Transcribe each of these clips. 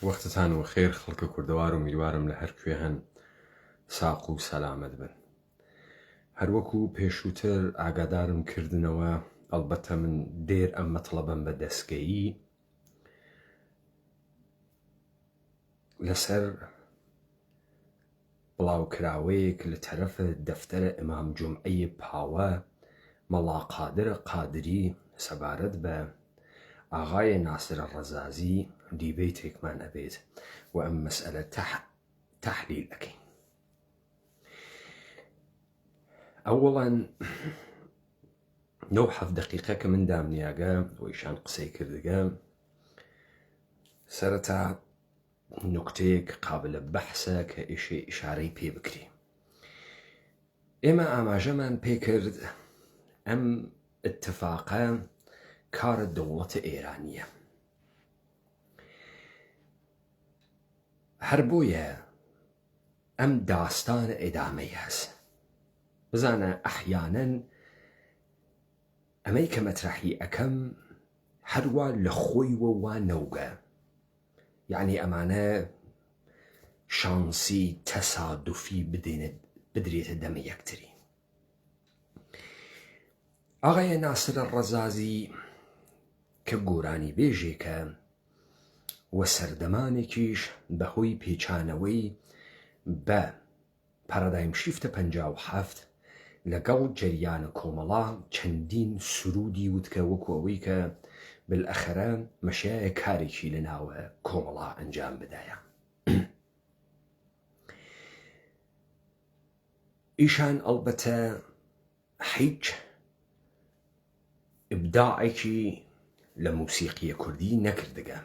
وەختتان و خێر خەڵکە کوردەوار و میوارم لە هەر کوێ هەن ساق و سەلامەت بن. هەروەکو پێشووتر ئاگادارم کردنەوە ئەڵبەتە من دێر ئەم مەطلەبەم بە دەستگەیی لەسەر بڵاوکراوەیەک لە تەرەفە دەفتەرە ئیمام جومعەی پاوە مەڵا قادرە قادری سەبارەت بە ئاغای ناسرە ڕەزازی دیبەیتێکمان ئەبێت و ئەم مەسئلە تەحلیل ئەکەین. ئەوڵەن 9 دقیقە کە من دامنیاگە و ئیشان قسەی کردگە سەرەتا نوکتەیەک قابلە بەحسە کە ئیشارەی پێ بکرێ. ئێمە ئاماژەمان پێ کرد ئەم اتفاقە کارە دەوڵەتە ئێرانیە. هەر بۆیە ئەم داستانە ئێدامەی هەست. بزانە ئەحیانەن ئەمەی کە مەترەحی ئەەکەم هەروە لە خۆیوە وا نەوگە، یعنی ئەمانە شانسی تەسادوفی بدرێتە دەمە یەکتری. ئاغای ناسرە ڕەزازی کە گۆرانی بێژێکە و سەردەمانێکیش بەهۆی پێچانەوەی بە پارادایم شیفتە 57 لەگەڵ جەریانە کۆمەڵا چەندین سرودی وتکە وەکو ئەوەی کە بالئەخەرە مەشایە کارێکی لە ناوە کۆمەڵا ئەنجام بدایە. ئیشان ئەڵبەتە هیچ ئبداعێکی لە موسیقیە کوردی نەکردگە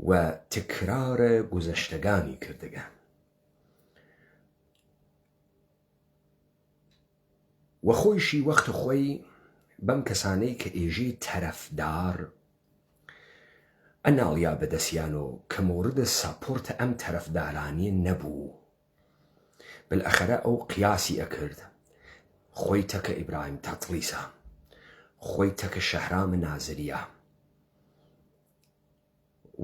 و تکرارە گوزەشتەکانی کردگە. و خۆیشی وەختە خۆی بەم کەسانەی کە ئێژێ تەرەفدار ئەناڵیا بەدەستیان و کە موردە ساپۆرتە ئەم تەرەفدارانیە نەبوو. بالئەخەرە ئەو قیاسی ئەکرد خۆی تەکە ئیبراهیم تاتلیسە، خۆی تەکە شەهرام نازریە.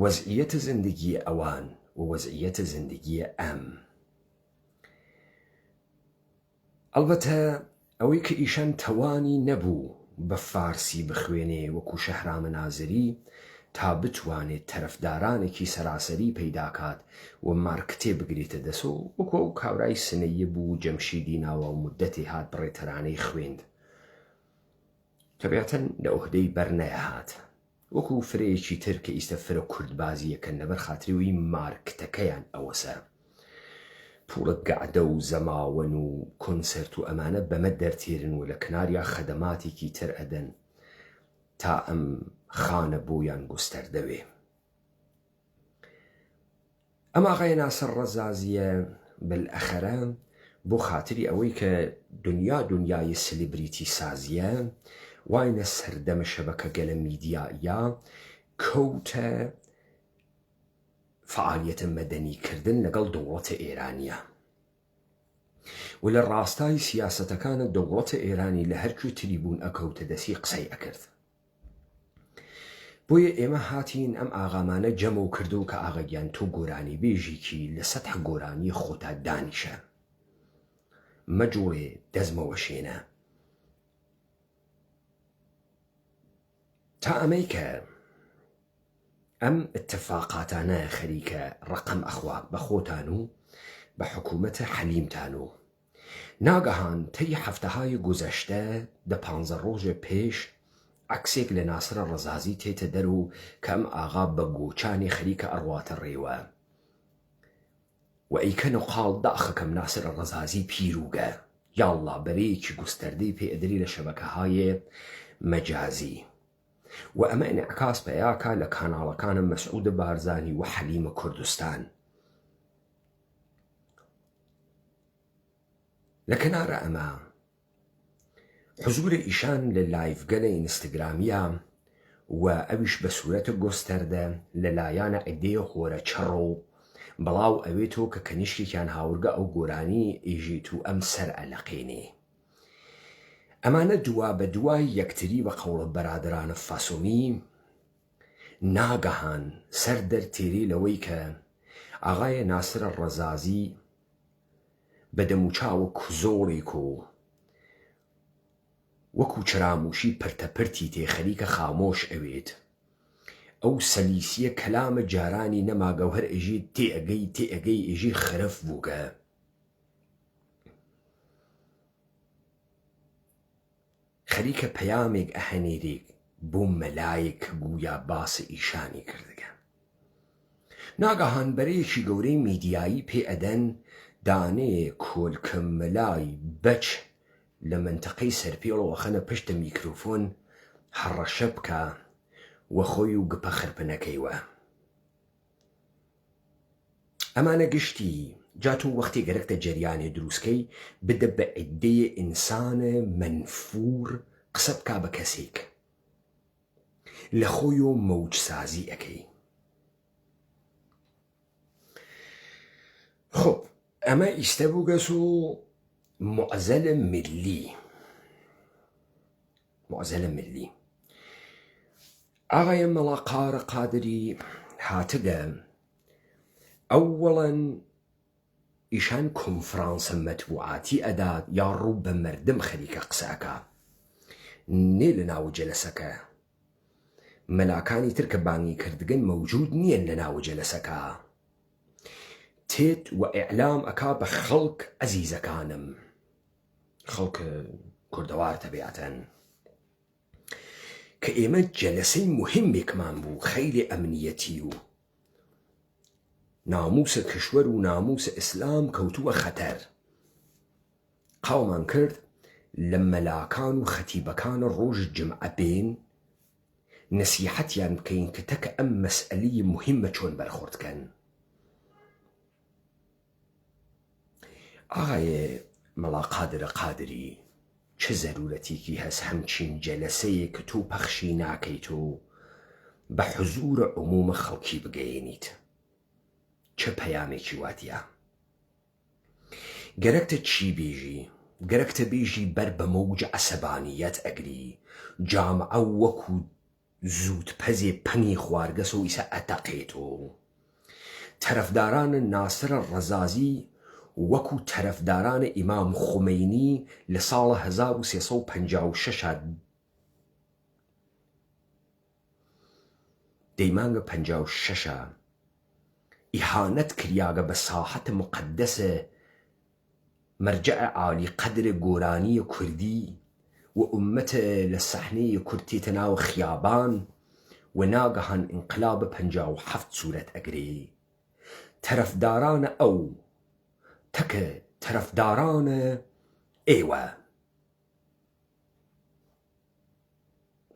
وەزعیەتە زندگی ئەوان و وەزعیەتە زندگی ئەم. ئەلبەتە ئەوەی کە ئیشان تەوانی نەبوو بە فارسی بخوێنێ وەکو شەهرام نازری تا بتوانێت تەرەفدارانێکی سەراسەری پەیداکات و مارکتێ بگرێتە دەست و وەکو ئەو کاورای سنەیە بوو جەمشیدی ناوە و مدەتی هات بڕێتەرانەی خوێند. تەبیعەتەن لە ئۆهدەی بەرنەیەهات وەکو فرەیەکی تر کە ئیستە فرە کوردبازیەکەن لەبەر خاتریەوەی مارکتەکەیان ئەوەسە. پوڵە گەعدە و زەماوەن و کۆنسەرت و ئەمانە بەمە دەرتێرن و لە کناریا خەدەماتێکی تر ئەدەن تا ئەم خانە بۆیان گوستەر دەوێ. ئەم ئاغای ناسر ڕەزازیە بالئەخەرە بۆ خاتری ئەوەی کە دنیای سلیبریتی سازیە واینە سەردەمە شەبەکە گەلە میدیایە کەوتە فعالیەتە مەدەنیکردن لەگەڵ دەوڵەتە ئێرانیە و لە ڕاستای سیاسەتەکانە دەوڵەتە ئێرانی لە هەرکوێ تری بوون ئەکەوتە دەسی قسەی ئەکرد. بۆیە ئێمە هاتین ئەم ئاغامانە جەمە و کردو کە ئاغاگیان تۆ گۆرانی بێژێکی لە سەتح گۆرانی خۆتا دانیشە، مەجوڵێ دەزمەوە شێنە. تا ئەمەی کە ئەم اتفاقاتانە خەریکە ڕقم ئەخوا بە خۆتان و بە حکوومەتە حەلیمتان و ناگەهان تەی هەفتەهای گوزەشتە 15 ڕۆژە پێش عکسێک لە ناسرە ڕەزازی تێتە دەر و کە ئەم ئاغا بە گۆچانی خەریکە ئەڕواتە ڕێوە و ئەیکەن و قاڵ داخەکەم ناسرە ڕەزازی پیرروگە یاڵڵا بەرەیەکی گوستەردەی پێ ئەدری لە شەبەکەهای مەجازی و ئەمە ئینعکاس پێیاکە لە کاناڵەکانە مەسعودە بارزانی و حەلیمە کوردستان. لە کەنارە ئەمە حزورە ئیشان لە لایڤگەلە ئینستاگرامیە و ئەویش بە سوورەتە گۆستەردە لەلایەنە عیدەیە هۆرە چەڕە و بەڵاو ئەوێتەوە کە کەنیشتێکیان هاورگە ئەو گۆرانی ئیژیت و ئەم سەر ئەلەقێنێ. ئەمانە دوا بە دوای یەکتری بە قەوڵە بەرادرانە فاسۆمی ناگەهان سەر دەرتێری لەوەی کە ئاغایە ناسرە ڕەزازی بە دەموچاوە زۆڵێک و وەکو چراموشی پرتەپرتی تێ خەریکە خامۆش ئەوێت ئەو سەلیسیە کەلامە جارانی نەماگە و هەر ئێژی تێئەگەی ئێژی خرف بووگە خەریکە پەیامێک ئەهەنێرێک بۆ مەلایەک بوویا باسە ئیشانی کردگە ناگەهان بەرەیەکی گەورەی میدیایی پێ ئەدەن دانەیە کۆلکە مەلای بەچ لە منتەقەی سەرپێڵەوە خەنە پشتە میکرۆفۆن هەڕەشە بکە وە خۆی و گپە خرپنەکەیوە ئەمانە گشتی جاتون وەختی گەرەکتە جەریانێ دروستکەی بدە بە عیدەیە ئینسانە منفور قسە بکا بە کەسێک لە خۆی و مەوج سازی ئەەکەی خۆ ئەمە ئیستە بووگەس و معزەلە ملی ئاغایە مەڵا قارە قادری هاتگە ئەوەڵەن ئیشان کۆنفرانسە مەتبوعاتی ئەدات یا ڕوو بە مەردم خەریکە قسەکە نێ لە ناو جەلەسەکە مەلاکانی تر کە بانگی کردگەن مەوجود نییەن لە ناو جەلەسەکە تێت و ئیعلام ئەکا بە خەڵک ئەزیزەکانم خەڵک کوردەوار تەبیعەتەن کە ئێمە جەلەسەی مهمێکمان بوو خەیری ئەمنیەتی و ناموسە کشوەر و ناموسە ئیسلام کەوتووە خەتەر قاومان کرد لە مەلاکان و خەتیبەکانە ڕۆژ جمعە بێن نەسیحەتیان بکەین کە تەکە ئەم مەسئەلەی مهمە چۆن بەرخۆردکەن ئاغایە مەڵا قادرە قادری چه زەرورەتێکی هەست هەمچین جەلەسەیە کە تۆ پەخشی ناکەیت و بە حزورە عمومە خەڵکی بگەیەنیت چه پەیامێکی واتیە گەرەکتە چی بێژی گەرەکتە بێژی بەر بە مەوج عەسەبانیەت ئەگری جامعە وەکو زوود پەزێ پەنی خوارگەسە و ئیسە ئەتەقێت و تەرەفدارانە ناسرە ڕەزازی وەکو تەرەفدارانە ئیمام خومەینی لە ساڵە 1356 دەیمانگە 56 ئیهانەت کریاگە بە ساحەتە مقەدەسە مەرجەعە عالی قەدرە گۆرانیە کوردی و ئومەتە لە سەحنەیە کورد تێتە ناو خیابان و ناگەهان ئینقلابە 57 سوورەت ئەگرێ تەرەفدارانە ئەو تەکە تەرەفدارانە ئێوە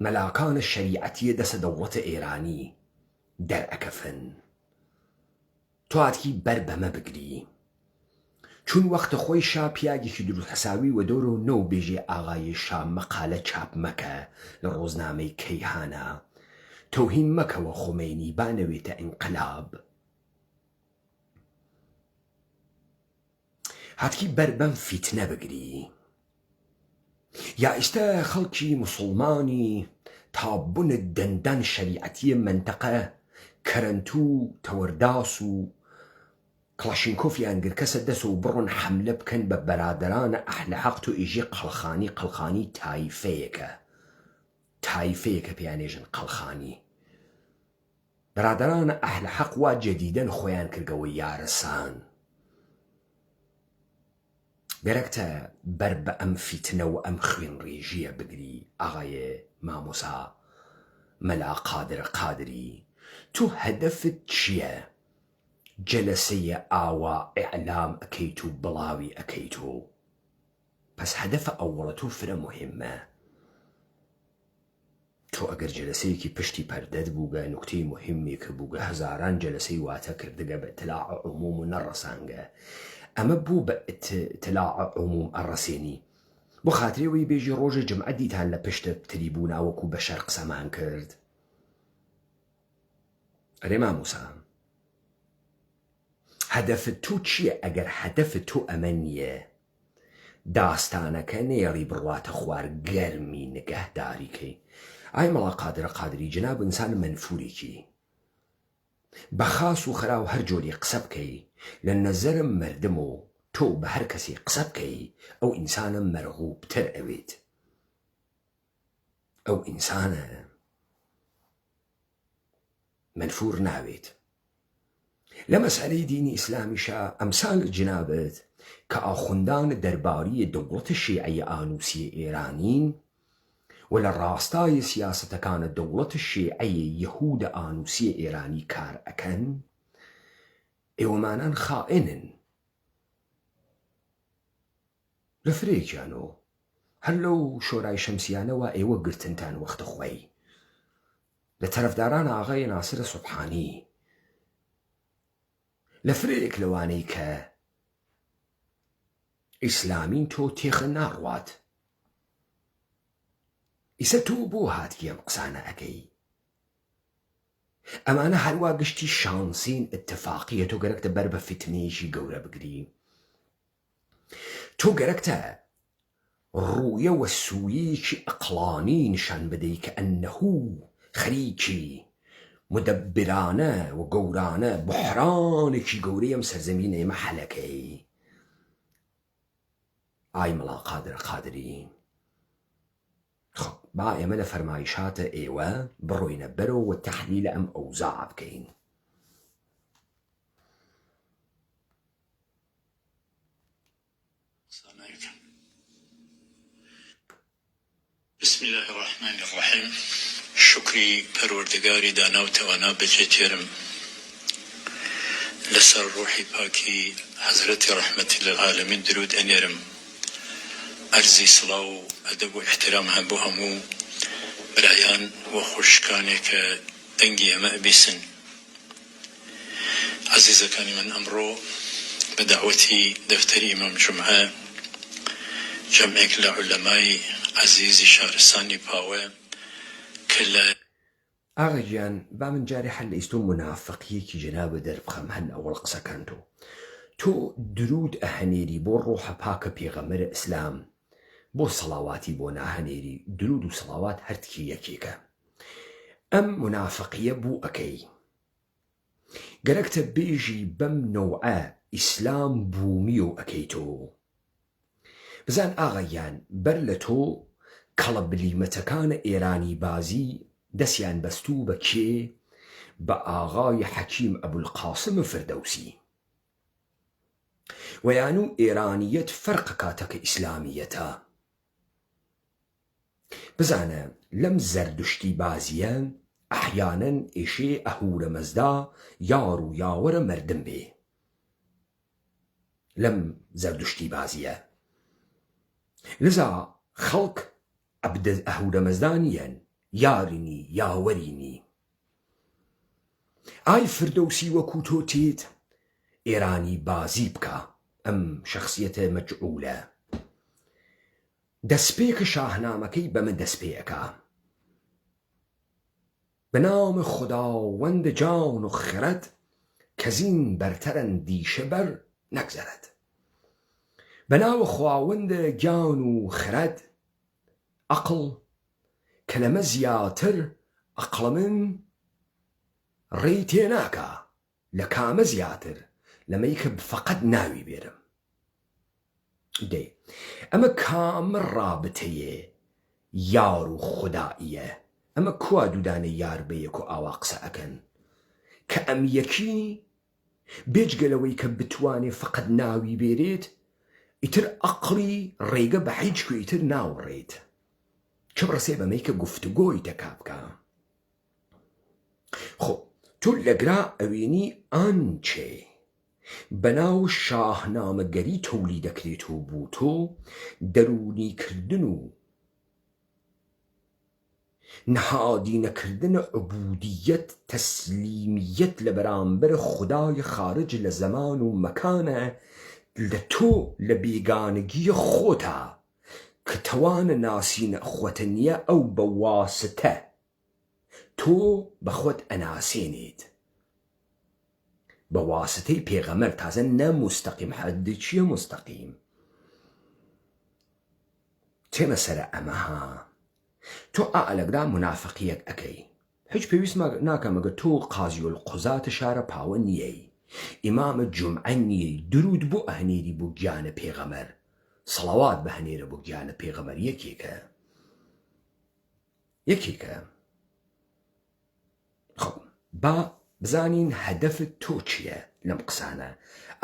مەلاکانە شەریعەتیە دەسە دەوڵەتە ئێرانی دەرئەکەفن تواتکی بەر بەمە بگری چون وەختە خۆی شا پیاگێکی دروست حساوی و دۆرە و نەو بێژێ ئاغای شا مەقالە چاپ مەکە لە ڕۆزنامەی کەیهانە تەوهین مەکەوە خومەینی بانەوێتە ئینقلاب هاتکی بەر بەم فیتنە بگری یا ئیستە خەڵکی موسڵمانی تا بوونە دەندان شەریعەتیە منتەقە کەرەنتوو تەوەرداس و کڵاشینکۆفیان گرکەسە دەس و بڕۆن حەملە بکەن بە بەرادەرانە ئەحلە حەق و ئیژی قەڵخانی تایفەیەکە پێیانێژن قەڵخانی بەرادەرانە ئەحلە حەق وا جەدیدەن خۆیان کردەوە یارەسان گەرەکتە بەر بە ئەم فیتنە و ئەم خوێن ڕێژیە بگری ئاغایە مامۆسا مەلا قادرە قادری تو هەدەفت چییە جەلەسەیە ئاوا ئیعلام ئەکەیت و بڵاوی ئەکەیت و پس هەدەفە ئەوڵە تۆ فرە مهمە تۆ ئەگەر جەلەسەیەکی پشتی پەردەت بووگە نوکتەی مهمێکە بووگە هەزاران جەلەسەی واتە کردگە بە ئیتلاع عموم و نەڕەسانگە ئەمە بوو بە ئیتلاع عموم ئەڕەسێنی بۆ خاترێەوەی بێژی ڕۆژە جمعە دیتان لە پشتە تریبوونا وەکو بەشەر قسەمان کرد ئەرێ مامۆسا هەدەفت تۆ چییە ئەگەر هەدەفت تۆ ئەمە نییە داستانەکە نێڕی بڕواتە خوار گەرمی نگەهداریکەی ئای مەڵا قادری جناب ئینسان منفورێکی بەخاس و خەرا و هەر جۆری قسە بکەی لە نەزەرم مردم و تۆ بە هەر کەسی قسە بکەی ئەو ئینسانە مەرغوبتر ئەوێت، ئەو ئینسانە منفور ناوێت. لە مەسئلەی دینی ئیسلامیشە ئەمسال جنابەت کە ئاخوندان دەرباری دەوڵەتە شیعەی ئانوسی ئێرانین و لە ڕاستای سیاسەتەکانە دەوڵەتە شیعەی یەهودە ئانوسی ئێرانی کار ئەکەن، ئێوەمانان خائنن لە فرێکیانەوە هەر لەو شۆرای شەمسیانەوە ئێوە گرتنتان وەختە خۆی لە تەرەفداران ئاغای ناسرە سوبحانی لە فرێک لەوانەی کە ئیسلامین تۆ تێخە ناڕوات. ئیسە تۆ بۆ هاتیە ئەم قسانە ئەەکەی؟ ئەمانە هەروە گشتی شانسین اتفاقیە، تۆ گەرەکتە بەر بە فتنێژی گەورە بگری، تۆ گەرەکتە ڕوویە وە سوویەکی ئەقڵانی نیشان بدەی کە ئەنەهوو خەریکی مدەبرانە و گەورانە بحرانێکی گەورەی ئەم سەرزەمینە ئێمە حەلەکەی. ئای مەڵا قادری خب با ئێمە لە فەرمایشاتە ئێوە بڕۆینە بەرەوە و تەحلیلە ئەم ئەوزاع بکەین. بسم الله الرحمن الرحيم. شكري پروردگاری دانا و توانا بجێتێرم لەسەر ڕوحی پاکی حەزرەتی ڕەحمەتی للعالەمین درود ئەنێرم. ئەرزی سڵاو و ئەدەب و احترام هەم بۆ هەموو برایان و خوشکانێک کە دەنگی ئەمە ئەبیسن. عەزیزەکانی من، ئەمڕۆ بە داوەتی دەفتەری ئیمام جومعە جەمعێک لە عولەمای عەزیزی شارستانی پاوە کە لە ئاغا گیان با من جارێ هەر لە ئیستۆ منافقیەکی جەنابە دەربخەم هەن ئەوەڵ قسەکان تۆ درود ئەهەنێری بۆ ڕۆحە پاکە پێغەمبەرە ئیسلام، بۆ سەڵاواتی بۆ ناهەنێری. درود و سەڵاوات هەرتکی یەکێکە. ئەم منافقیە بوو ئەەکەی گەرەکتە بێژی بەم نەوعە ئیسلام بوومی و ئەەکەی تۆ بزان ئاغایان بەر لە تۆ کەڵە بلیمەتەکانە ئێرانی بازی دەستیان بەستوو بە کێ؟ بە ئاغای حەکیم ئەبولقاسم فردەوسی. وەیان و ئێرانیەت فەرق کاتەکە ئیسلامیەتە. بزانە لەم زەردشتی بازیە ئەحیانەن ئێشێ ئەهورە مەزدا یار و یاوەرە مردم بێ. لەم زەردشتی بازیە لذا خەڵک ئەهورە مەزدانیەن، یارینی یاوەرینی. ئای فردەوسی وەکو تۆ تێت ئێرانی بازی بکە ئەم شخصیەتە مەجعولە. دەستپێکە شاهنامەکەی بەمە دەستپێەکە: بەنام خداوەند جان و خرد کەزین بەرتەرن دیشە بەر نەگذەرد. بەناوە خواوەندە گیان و خرد عەقڵ کە لەمە زیاتر عەقڵە من ڕێی تێناکە لە کامە زیاتر لەمەی کە فەقەت ناوی بێرم. دێ ئەمە کامە ڕابتەیە یار و خودائیە؟ ئەمە کوا دوودانە یار بەیەک و ئاوا قسە ئەکەن کە ئەم یەکی بێجگەلەوەی کە بتوانێ فەقەت ناوی بێرێت ئیتر عەقڵی ڕێگە بە هیچ کوێتر ناوڕێت، چ بڕسێ بەمەی کە گفتوگۆی تەکا بکە. خۆ تۆ لەگرا ئەوێنی ئانچێ بەناو شاهنامەگەری تەولی دەکرێت و بوو تۆ دەرونیکردن و نەهادینەکردنە عوبودیەت تەسلیمیەت لە بەرامبەر خودای خارج لە زەمان و مەکانە لە تۆ لە بێگانگی خۆتە کە تەوانە ناسینە خوەتە نییە ئەو بە واستە تۆ بە خۆت ئەناسێنیت بە واستەی پێغەمبەر. تازە نە مستەقیم. حەدی چییە مستەقیم؟ تێمە سەرە ئەمەها تۆ ئالەگدا منافقیەک ئەەکەی هیچ پێویست ناکەمەگە تۆ قازی و قوزاتە شارە پاوە نییەی ئیمامە جومعە نییەی درود بۆ ئەهنێری بۆ گیانە پێغەمەر سەڵاوات بەهنێرە بۆ گیانە پێغەمەر یەکێکە خۆ با بزانین هەدەفت تۆ چییە لەم قسانە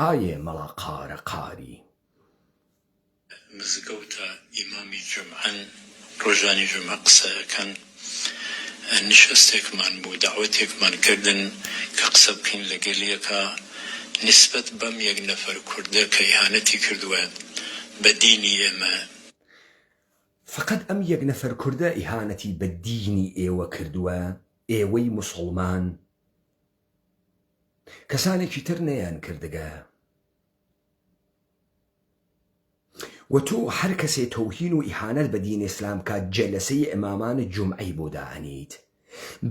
ئایێ مەڵا قارە قاری مزگەوتە ئیمامی جومعەن ڕۆژانی جومعە قسەکەن نشستێکمان بوو داوەتێکمان کردن کە قسە بکەین لەگەلیەکە نسبەت بەم یەک نەفەر کوردە کە ئیهانەتی کردووە بە دینی ئێمە فقط ئەم یەک نەفەر کوردە ئیهانەتی بە دینی ئێوە کردووە ئێوەی موسڵمان کەسانێکی تر نەیان کردگە و تۆ هەر کەسێ تەوهین و ئیهانەت بە دین ئیسلام کات جەلەسەی ئیمامان جومعەی بۆ دائەنیت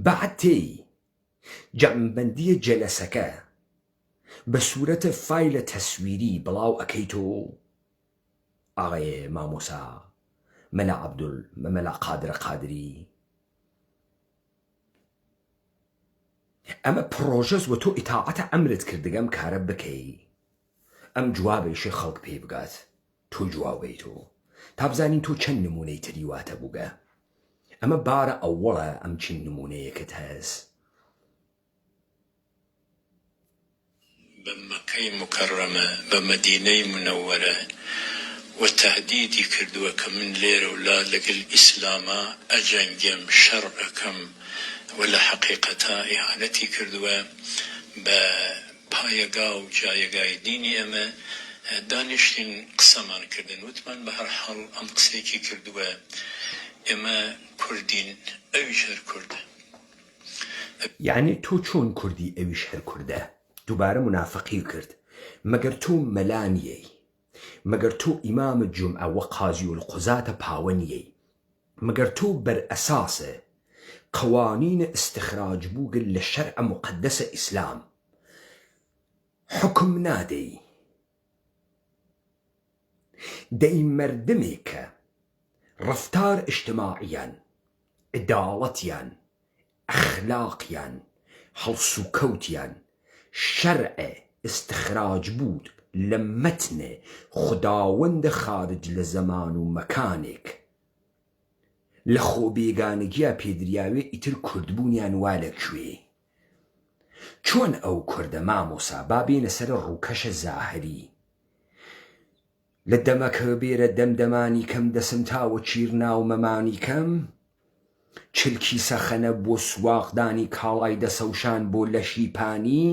بەعد تێی جەمعبەندیە جەلەسەکە بە سوورەتە فایلە تەسویری بڵاو ئەەکەی تۆ ئاغایێ مامۆسا مەلا قادرە قادری ئەمە پرۆژەز و تۆ ئیتاعەتە ئەمرت کردگەم کارە بکەی ئەم جوابێشی خەڵک پێی بگات تۆ جوابەی تۆ تا بزانین تۆ چەند نمونەی تری واتە بووگە ئەمە بارە ئەوەڵە ئەم چین نمونەیەکت هەست بە مەکەی مکەڕەمە بە مەدینەی منەوەرە و تهدیدی کردووە کە من لێرە ولا لەگەڵ ئیسلامە ئەجەنگێم شەڕ ئەەکەم و لە حەقیقەتا ئیهانەتی کردووە بە پایەگا و جایەگای دینی ئەمە دانیشتین قسەمان کردن وتمان بە هەر حاڵ ئەم قسێکی کردووە ئێمە کوردین ئەویش هەر کوردە یعنی تۆ چۆن کوردی ئەویش هەر کوردە دووبارە منافقی کرد مەگەر تۆ مەلانیەی مەگەر تۆ ئیمامە جومعە وە قازی و القوزاتە پاوە نیەی مەگەر تۆ بەرئەساسە قوانینە استخراج بووگل لە شەرعە مقدسە ئیسلام حکم نادەی دەی مەردمێکە ڕەفتار ئیجتیماعیان عداڵەتیان ئەخلاقیان هەڵسوکەوتیان شەرعە استخراج بود لە مەتنێ خوداوەندە خارج لە زەمان و مەکانێک لە خۆبێگانگیە پێدریاوێ ئیتر کوردبوونیان وا لەکوێ چۆن ئەو کوردە مامۆسا با بێنە سەر ڕووکەشە زاهری لە دەمەکە بێرە دەمدەمانی کەم دەسم تاوە چیرنا و مەمانی کەم چلکی سەخەنە بۆ سواغدانی کاڵای دەسەوشان بۆ لەشی پانی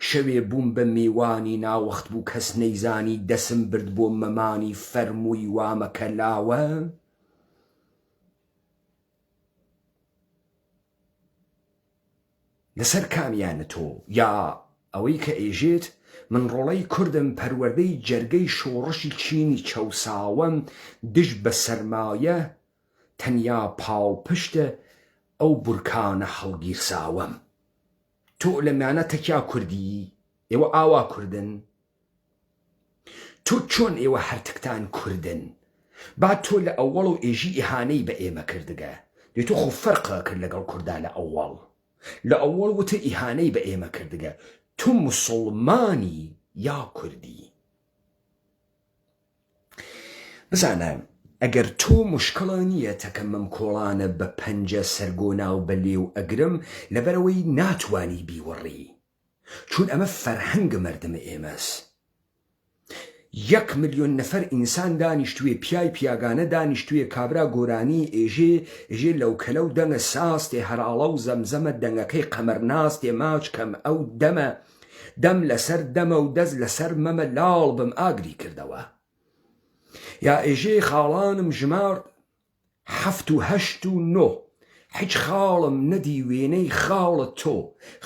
شەوێ بووم بە میوانی ناوەخت بوو کەس نەیزانی دەسم برد بۆ مەمانی فەرمووی وامەکە لاوە لەسەر کامیانە تۆ یا ئەوەی کە ئێژێت من ڕۆڵەی کوردم پەروەردەی جەرگەی شۆڕشی چینی چەوساوەم دژ بە سەرمایە تەنیا پاڵپشتە ئەو بورکانە هەڵگیرساوەم تۆ لەمانە تەکیا کوردی ئێوە ئاوا کوردن تۆ چۆن ئێوە هەرتکتان کوردن با تۆ لە ئەوەڵ و ئێژی ئیهانەی بە ئێمە کردگە دێ تۆ خۆ فەرقە کرد لەگەڵ کووردا لە ئەوەڵ وتە ئیهانەی بە ئێمە کردگە تۆ موسڵمانی یا کوردی بزانە ئەگەر تۆ مشکڵە نییە تەکەمەم کۆڵانە بە پەنجە سەرگۆنا و بە لێو ئەگرم لەبەرەوەی ناتوانی بیوەڕی چون ئەمە فەرهەنگە مەردمە ئێمەس 1 ملیۆن نەفەر ئینسان دانیشتوێ پیای پیاگانە دانیشتوێ کابرا گۆرانی ئێژێ لەوکەلە و دەنگە ساستێ هەراڵە و زەمزەمە دەنگەکەی قەمەرناستێ ماچ کەم ئەو دەمە دەم لەسەر دەمە و دەست لەسەر مەمە لاڵ بم ئاگری کردەوە یا ئێژێ خاڵانم ژمار 7 و 8 و 9 هیچ خاڵم نەدی وێنەی خاڵە تۆ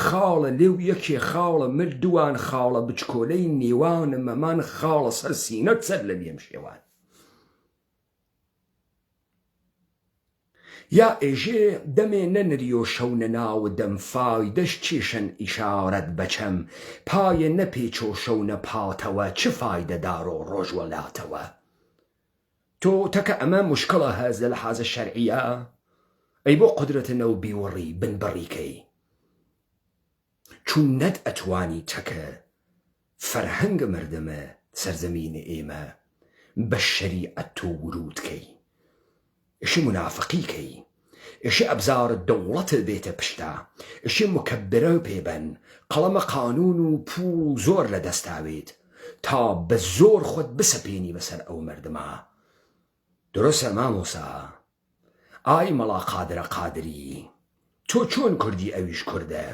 خاڵە لێو یەکێ خاڵە مردووان خاڵە بچکۆلەی نێوانە مەمان خاڵە سەر سینەت سەر لە لێم شێوان یا ئێژێ دەمێ نەنریۆ شەونە ناوە دەمفای دەش چێشن ئیشارەت بەچەم پایە نەپێچۆ شەونە پاتەوە چ فایدەدارۆ ڕۆژ وەلاتەوە تۆ تەکە ئەمە مشکڵە هەز لە لەحازە شەرعیە ئەی بۆ قودرەتنە و بیوەڕی بنبڕیکەی چون نەت ئەتوانی چەکە فەرهەنگە مردمە سەرزەمینە ئێمە بە شەریعەت تۆ ورودکەی ئشی منافقیکەی ئشی ئەبزارە دەوڵەتت بێتە پشتا ئشی مکەبرە پێبەن قەڵەمە قانون و پوڵ زۆر لە دەستاوێت تا بە زۆر خۆت بسەپێنی بەسەر ئەو مردمە درۆسە مامۆسا ئای مەڵا قادرە قادری تۆ چۆن کوردی ئەویش کوردە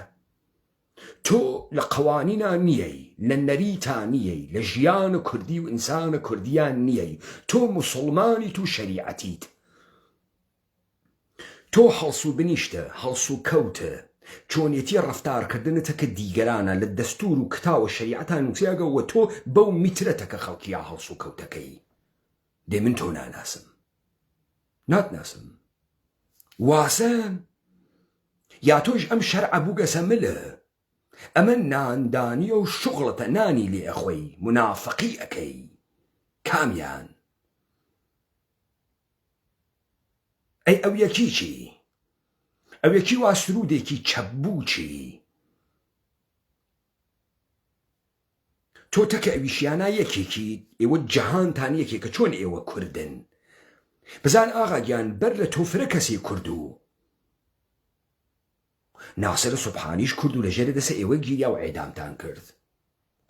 تۆ لە قەوانینە نیەی لە نەریتا نیەی لە ژیانە کوردی و ئینسانە کوردیان نیەی تۆ موسڵمانی تو شەریعەتیت تۆ هەڵسو بنیشتە هەڵسو کەوتە چۆنیەتی ڕەفتارکردنتە کە دیگەرانە لە دەستور و کتاوە شەریعەتان نووسیاگەوە تۆ بەو میترەتەکە خەڵکییا هەڵسو کەوتەکەی دێ من تۆ ناناسم ناتناسم واسە یا تۆش ئەم شەرعە بووگەسە ملە ئەمە ناندانیە و شوغڵەتە نانی لێ ئەخۆی منافقی ئەەکەی کامیان ئەی ئەو یەکی چی ئەو یەکی وا سرودێکی چەبوو چی تۆ تەکە ئەویشیانە یەکێکی ئێوە جەهانتان یەکێکە چۆن ئێوە کوردن بزان ئاغا گیان بەر لە تۆفرە کەسێ کوردو ناسر سوبحانیش کورد و لەژێرە دەسە ئێوە گیریا و ئێدامتان کرد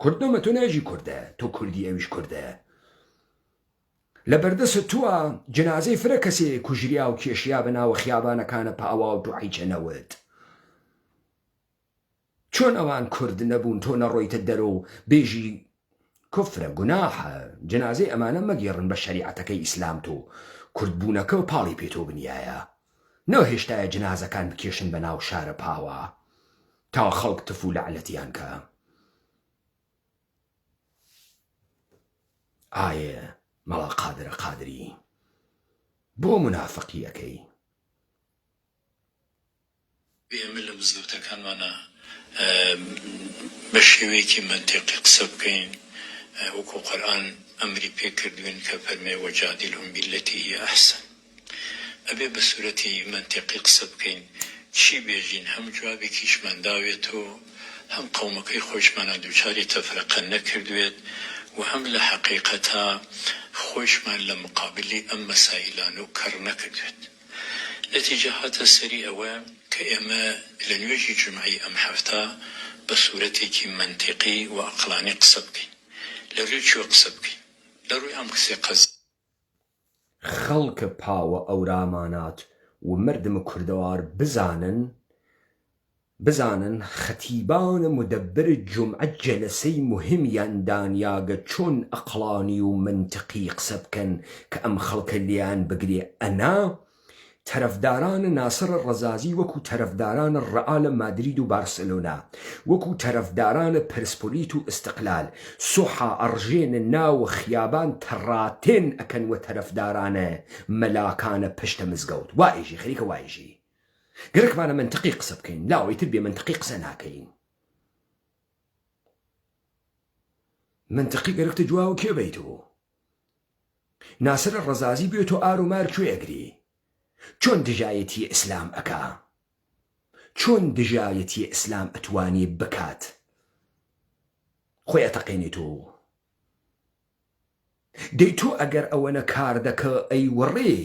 کوردنەمە تۆ ناژی کوردە تۆ کوردی ئەویش کوردە لە بەردەست تووە جنازەی فرە کەسێ کوژریا و کێشیا بەناوە خیابانەکانە پاوا و دوحیچەنەوت چۆن ئەوان کورد نەبوون تۆ نەڕۆیتە دەرە و بێژی کوفرە گوناحە جنازەی ئەمانە مەگێڕن بە شەریعەتەکەی ئیسلام تۆ کوردبوونەکە و پاڵی پێتۆ بنیایە نەوە هێشتایە جنازەکان بکێشن بە ناو شارە پاوە تا خەڵک تف و لەعلەتیان کە ئایە مەڵا قادرە قادری بۆ منافقی ئەەکەی ئێمە لە مزگەوتەکانمانە بە شێوەیەکی منتیقی قسە بکەین وەکو قورئان ئەمری پێ کردوین کە فەرمێ وەجادیلهم باللەتی هی ئەحسن ئەبێ بە سوورەتی منتیقی قسە بکەین چی بێژین هەم جوابێکیشمان داوێت و هەم قەومەکەی خۆشمانە دووچاری تەفرەقە نەکردوێت و هەم لە حەقیقەتە خۆشمان لە مقابلی ئەم مەسائلان و کەڕ نەکردوێت نەتیجە هاتە سەری ئەوە کە ئێمە لە نوێژی جمعی ئەم هەفتە بە سوورەتێکی منتیقی و عەقڵانی قسە بکەین لە ڕووی چۆ قسە بکەین لە ڕووی ئەم قسەی قەز خەڵکە پاوە ئەورامانات و مردم کوردەوار بزانن خەتیبانە مدەبر جومعە جەلسەی مهمیان دانیاگە چۆن ئەقڵانی و منتقی قسە بکەن کە ئەم خەڵکە لیان بگرێ ئەنا تەرەفداران ناسر ڕەزازی وەکو تەرەفداران ڕەئال مادرید و بارسلۆنا وەکو تەرەفداران پرسپۆلیت و ئستقلال سوحا ئەڕژێنە ناو خیابان تەڕاتێن ئەکەن وە تەرەفدارانە مەلاکانە پشتە مزگەوت وایژی خەریکە وایژی گەرەکمانە منتقی قسە بکەین لاوەیتر بێ منتقی قسە ناکەین منتقی گەرەکتە جواوە کێ بەیتەوە ناسر ڕەزازی بێتۆ ئار و مار کوێ ئەگری چۆن دژایەتی ئیسلام ئەکا چۆن دژایەتی ئیسلام ئەتوانی بکات خۆی ئەتەقێنێتۆ دەی تۆ ئەگەر ئەوەنە کار دەکە ئەی وەڕێ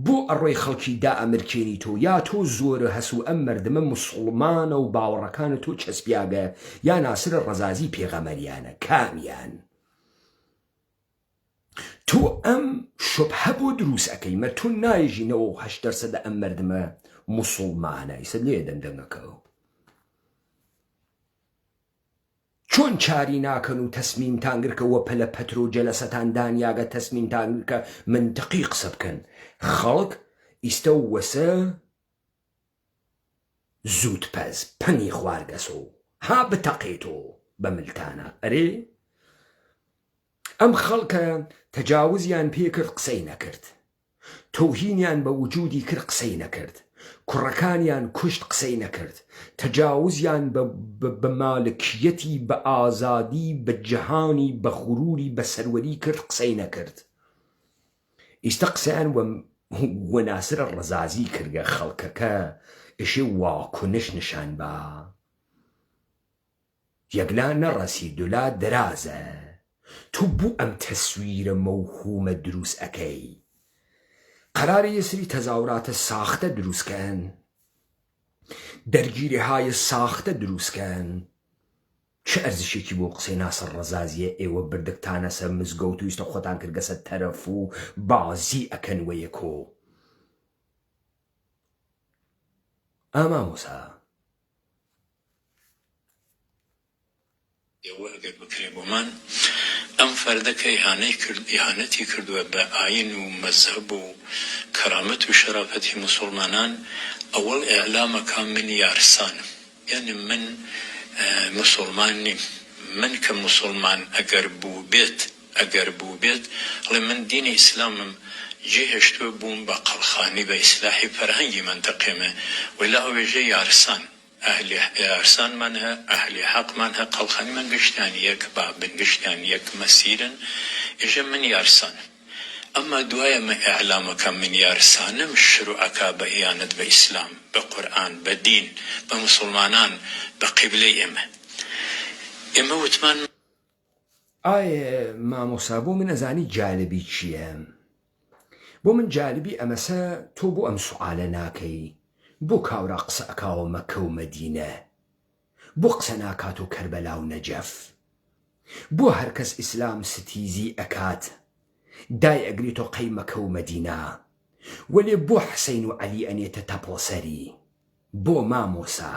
بۆ ئەڕۆی خەڵکی دا ئەمرکێنی تۆ یا تۆ زۆرە هەسوو ئەم مردمە موسڵمانە و باوەڕەکانە تۆ چەسپیاگە یا ناسر ڕەزازی پێغەمەریانە کامیان تۆ ئەم شوبهە بۆ دروست ئەەکەی مە تۆ نایژینەوە 8% ئەم مردمە موسڵمانە ئیسە لێ دەنگەکە چۆن چاری ناکەن و تەسمیمتان گرکەوە پەلە پەترۆ جەلەسەتان دانیاگە تەسمیمتان گرکە منتقی قسە بکەن خەڵک ئیستە وەسە زوود پەز پەنی خوارگەسۆ ها بتەقێتۆ بە ملتانە ئەرێ ئەم خەڵکە تەجاوزیان پێ کرد قسەی نەکرد تۆهینیان بە وجودی کرد قسەی نەکرد کوڕەکانیان کوشت قسەی نەکرد تەجاوزیان بە مالکیەتی بە ئازادی بە جەهانی بە غوروری بە سەروەری کرد قسەی نەکرد ئیستە قسەیان و ناسر ڕەزازی کردگە خەڵکەکە ئشی واکونش نشان با یەکلا نەڕەسی دولا درازە تو بوو ئەم تەسویرە مەوهومە دروست ئەەکەی قەرارە یەسری تەزاوراتە ساختە دروستکەن دەرگیریهای ساختە دروستکەن چه ئەرزشێکی بۆ قسەی ناسر ڕەزازیە ئێوە بردەکتانە سەر مزگەوت و ویستە خۆتان کردگەسە تەرەف و بازی ئەکەن وەیەکۆ ئامامۆسا ئێوە ئەگەر بکرێ بۆمان ئەم فەردەکە ئیهانەتی کردووە بە ئاین و مەزهب و کەرامەت و شەرافەتی موسڵمانان ئەوەڵ ئێعلامەکە من یارسانم یعنی من مسلمان نیم من کە مسلمان ئەگەر بوو بێت هەڵێ من دینی ئیسلامم جێهێشتووە بووم بە قەڵخانی بە ئیسلاحی فەرهەنگی منتەقێمە وەلا ئەوێژە یارسان ئەهلی یارسانمان هە ئەهلی حەقمان هە قەڵخانیمان گشتیان یەک بابن گشتیان یەک مەسیرن ئێژە من یارسانم ئەمما دوایە مە ئێعلامەکە من یارسانم شروعەکە بە ئیانەت بە ئیسلام بە قورئان بە دین بە مسلمانان بە قیبلەی ئێمە وتمان ئایە مامۆسا بۆ من ئەزانی جالبی چییە بۆ من جالبی ئەمەسە تۆ بۆ ئەم سوعالە ناکەی بۆ کاورا قسە ئەکاوە مەکە و مەدینە بۆ قسە ناکات و کەربەلا و نەجەف بۆ هەرکەس ئیسلام ستیزی ئەکات دای ئەگریتۆ قەی مەکە و مەدینە وەلێ بۆ حسەین و عەلی ئەنێتە تەپڵسەری بۆ مامۆسا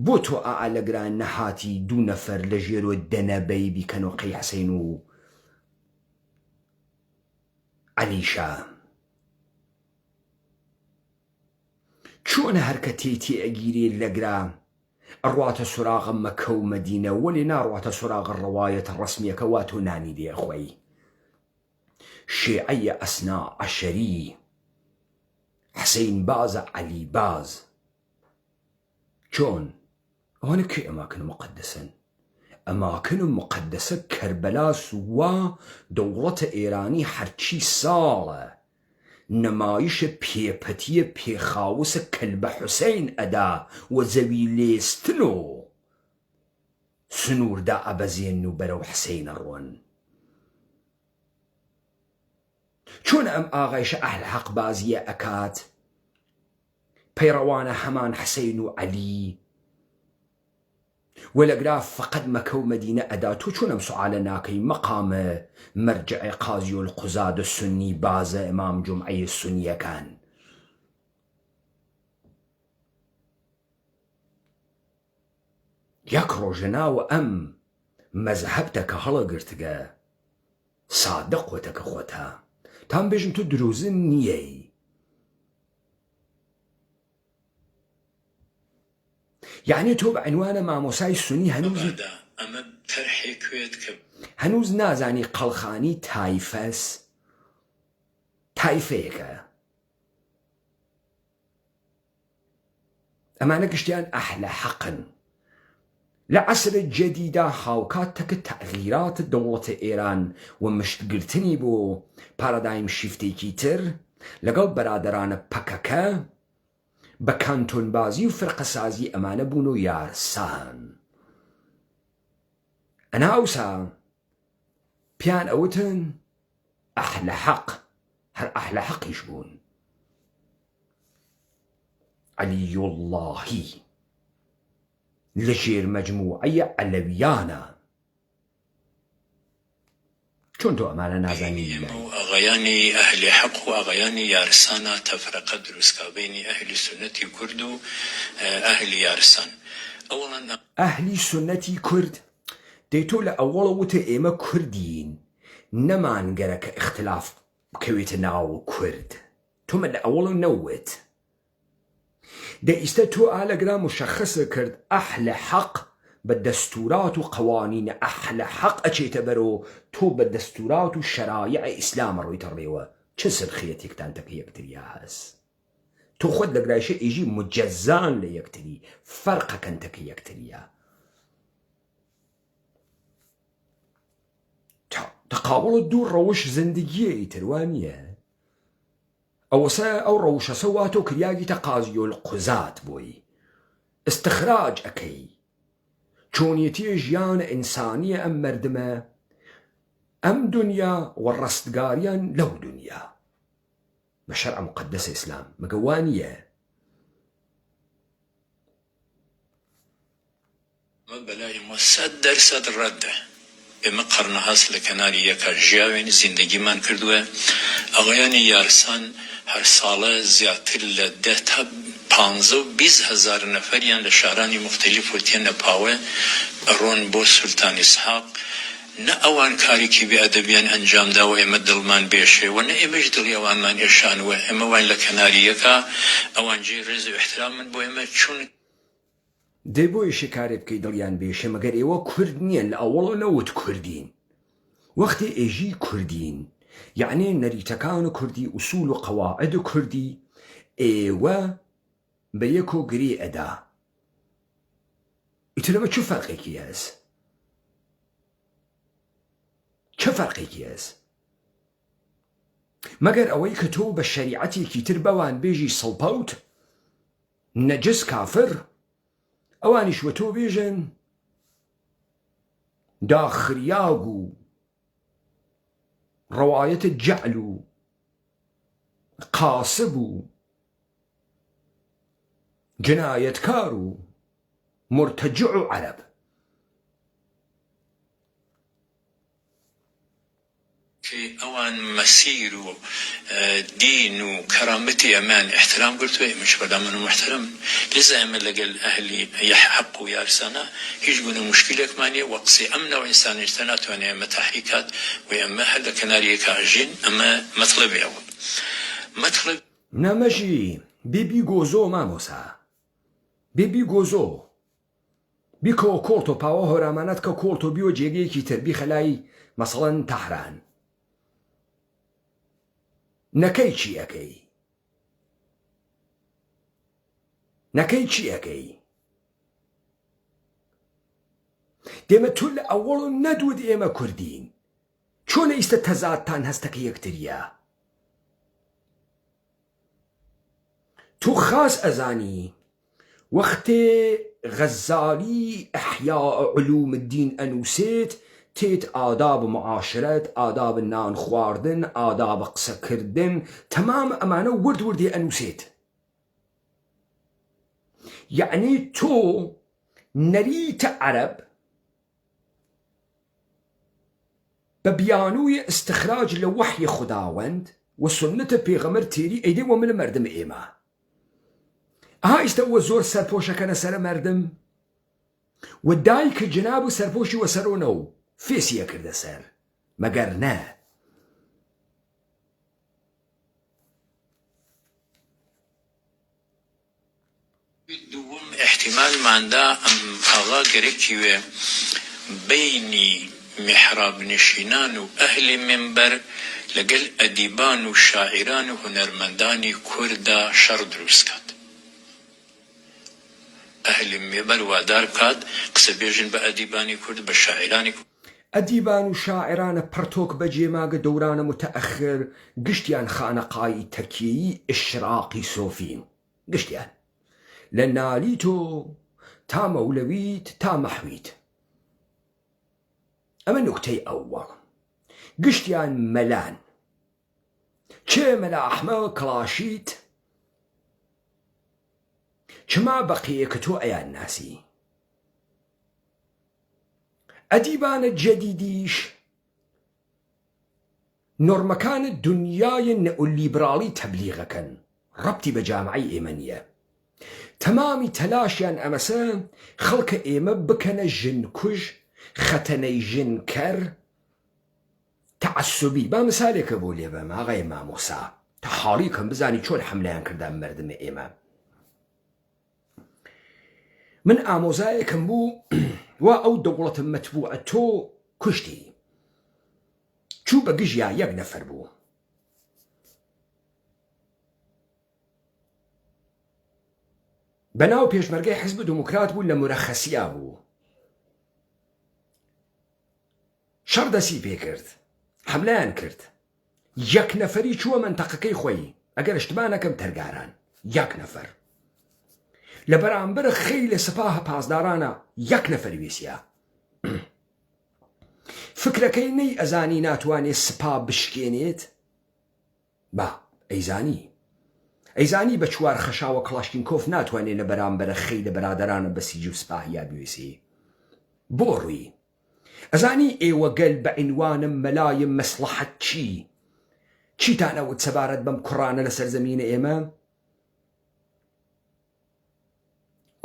بۆ تۆ ئالەگران نەهاتی دوو نەفەر لە ژێرۆ دەنەبەی بیکەن و قەی حسەین و عەلیشە چۆنە هەرکە تێتی ئەگیرێ لەگرا ئەڕواتە سوراغە مەکە و مەدینە وەلێ ناڕواتە سوراغە ڕەوایەتە ڕەسمیەکە وا تۆ نانی دێخۆی شیعەیە ئەسنا عەشەری حسەین بازە عەلی باز چۆن ئەوانە کێ ئەماکن مقدسن ئەماکن مقدسە کەربەلا سووا دەوڵەتە ئێرانی هەرچی ساڵە نەمایشە پێپەتیە پێخاوسە کەلبە حوسەین ئەدا و زەوی لێستن و سنووردا ئەبەزێن و بەرەو حسەینە ڕۆن چۆن ئەم ئاغایشە ئەهل حەق بازیە ئەکات پەیڕەوانە هەمان حسەین و عەلی وەلەگرا فقط مەکە و مەدینە ئەدا تۆ چۆن ئەم سوعالە ناکەی مەقامە مەرجعی قازی و القوزاد سنی بازە ئیمام جومعەی سونیەکان یەک ڕۆژە ناوە ئەم مەزهەبتە کە هەڵەگرتگە سادق وەتەکە خۆتە تام بێژم تۆ دروزن نییەی یعنی تۆ بە عنوانە مامۆسای سونی هەنووز نازانی قەڵخانی تایفەیەکە ئەمانە گشتیان ئەهل حەقن لە عەسرە جەدیدا هاوکاتەکە تەغییرات دەوڵەتە ئێران و مشتگرتنی بۆ پارەدایم شیفتێکی تر لەگەڵ بەرادەرانە پەکەکە بە کانتۆنبازی و فرقەسازی ئەمانە بوون و یارسان ئەنا ئەوسا پیان ئەوتن ئەهل حەق هەر ئەهل حەقیش بوون عەلی اللهی لە ژێر مەجموعەیە عەلەویانە چۆن تۆ ئەمانە نازانی ئاغایانی ئەهلی حەق و ئاغایانی یارسانە تەفرەقە دروستکا بینی ئەهلی سونەتی کورد و ئەهلی یارسان ئەهلی سونەتی کورد دەی تۆ لە ئەوەڵە وتە ئێمە کوردین نەمانگەرەکە اختلاف بکەوێتە ناو کورد تۆمە لە ئەوەڵە نەوت دەئیستە تۆ ئالەگرا مشەخصە کرد ئەهل حەق بە دەستورات و قەوانین ئەهل حەق ئەچێتە بەرەوە تۆ بە دەستورات و شەرایع ئیسلامە ڕۆیتە ڕێوە چه سرخیەتێکتان تەکە یەکتریا هەست تۆ خۆت لەگرایشە ئیژی مجەزان لە یەکتری فەرقەکەن تەکە یەکتریە تەقابڵ دوو ڕەوش زندگیە ئیتر وانیە ئەوەسە ئەو ڕەوشەسە واتۆ کریاگیتە قازیۆ القوزات بۆی استخراج ئەەکەی چۆنیەتی ژیانە ئینسانیە ئەم مردمە ئەم دنیا و ڕستگاریان لەو دنیا بە شەرعە مقدەسە ئیسلام مەگە وانییە بەلای ما 100% ڕەدە ئێمە قەرنە هەست لە کەناری یەکە ژیاوێنی زیندگیمان کردووە ئەوەیانی یارسان هەر ساڵە زیاتر لە 10 تا 15 و 20 هەزار نەفەریان لە شارانی مختلف و تێنە پاوە ئەڕۆن بۆ سولتان ئیسحاق نە ئەوان کارێکی بێئەدەبیان ئەنجامداوە ئێمە دڵمان بێشێوە نە ئێمەش دڵی ئەوانمان ئێشانوە ئێمە وان لە کەناری یەکە ئەوان جێ ڕێز و احترامن بۆ ئێمە چون دەی بۆی شکارێ بکەی دڵیان بێشێ مەگەر ئێوە کورد نییە لە ئەوڵە نەوت کوردین وەختی ئێژی کوردین یعنی نەریتەکان و کوردی ئوسول و قەواعد و کوردی ئێوە بە یەک و گرێ ئەدا ئیترەمە چ فەرقێکی هەست چه فەرقێکی هەست مەگەر ئەوەی کە تۆ بە شەریعەتێکی تر بەوان بێژی سڵپەوت نەجس کافر ئەوانیش وە تۆ بێژن داخریاگ و ڕەوایەتە جەعل و قاسب و جنایەتکار و مرتجع و عەرەب ئەوان مەسیر و دین و کەرامەتی ئەمان احترام گرتووە ئێمەش بەلا من و محترم لذا ئێمە لەگەل ئەهلی حەق و یارسانە هیچ گونە مشکلێکمان نیە وە قسەی ئەم ناو ئینسانیشتە ناتوانێت ئێمە تەحقیقات و ئێمە هەر لە کەناری یەکە ئەژین ئەمە مەطلبی ئەوە مەطلب نەمەژی بێبی گۆزۆ مامۆسا بێبی گۆزۆ بیکەوە کۆڵتۆ پاوە هۆرامانەت کە کۆڵتۆ بیوە جێگەیەکی تر بیخەلای مەسەڵەن تەحران نەکەی چی ئەەکەی نەکەی چی ئەەکەی دێمە تو لە ئەوڵ نەدوت ئێمە کوردین چۆنە ئیستە تەزادتان هەستەکە یەکتریە تو خاص ئەزانی وەختێ غەزالی ئەحیاء علوم الدین ئەنووسێت تێت ئاداب معاشرەت ئاداب نان خواردن ئاداب قسەکردن تەمام ئەمانە ورد وردێ ئەنووسێت یعنی تۆ نەریتە عەرەب بە بیانووی استخراج لە وحی خوداوەند و سنەتە پێغەمبەر تێری ئەیدێ وە منە مەردم ئێمە ئەها ئیستە وە زۆر سەرپۆشەکەنە سەرە مەردم و دایکە جناب و سەرپۆشی وەسەرۆنە و فێسیە کردە سەر مەگەر نە دووەم احتیمالماندا ئەم ئاغا گەرەکی وێ بەینی محراب نشینان و ئەهلی منبەر لەگەل ئەدیبان و شاعران و هونەرمەندانی کووردا شەڕ دروست کات ئەهلی منبەر وادار بکات قسە بێژن بە ئەدیبانی کورد بە شاعرانی کورد ئەدیبان و شاعرانە پڕتۆک بە جێماگە دەورانە متەئەخر گشتیان خانەقای تەرکیەیی ئشراقی سۆفین گشتیان لە نالیت و تا مەولەویت تا مەحویت ئەمە نوکتەی ئەوە گشتیان مەلان چێ مەلا ئەحمە کڵاشیت چما بەقیە کە تۆ ئەیان ناسی ئەدیبانە جەدیدیش نۆرمەکانە دنیای نەئۆلیبراڵی تەبلیغەکەن ڕەبتی بە جامعەی ئێمە نییە تەمامی تەلاشیان ئەمەسە خەڵکە ئێمە بکەنە ژنکوژ خەتەنەی ژنکەر تەعەسوبی با مثالێکە بۆ لێ بەم ئاغای مامۆسا تا حاڵی کەم بزانی چۆن حەملەیان کردان مەردمە ئێمە من ئامۆزایەکەم بوو وا ئەو دەوڵەتە مەتبوعە تۆ کوشتی چوو بە گژیا یەک نەفەر بوو بەناو پێشمەرگەی حیزب دموکرات بوو لە مورەخەسیا بوو شەڕ دەسی پێ کرد حەملەیان کرد یەک نەفەری چووە مەنتەقەکەی خۆی ئەگەر اشتباه نەکەم تەرگاران 1 نەفەر لە بەرامبەر خەیلە سپاه پاسدارانە 1 نەفەر وێسیە فکرەکەی نەی ئەزانی ناتوانێت سپا بشکێنێت با ئەیزانی بە چوار خەشاوە کڵاشینکۆف ناتوانێت لە بەرامبەرە خەیلە بەرادەرانە بەسیج و سپاهیا بوێسی بۆ ڕووی ئەزانی ئێوە گەل بە عنوانم مەلایە مەسلحەت چیتانەوت سەبارەت بەم کوڕانە لە سەرزەمینە ئێمە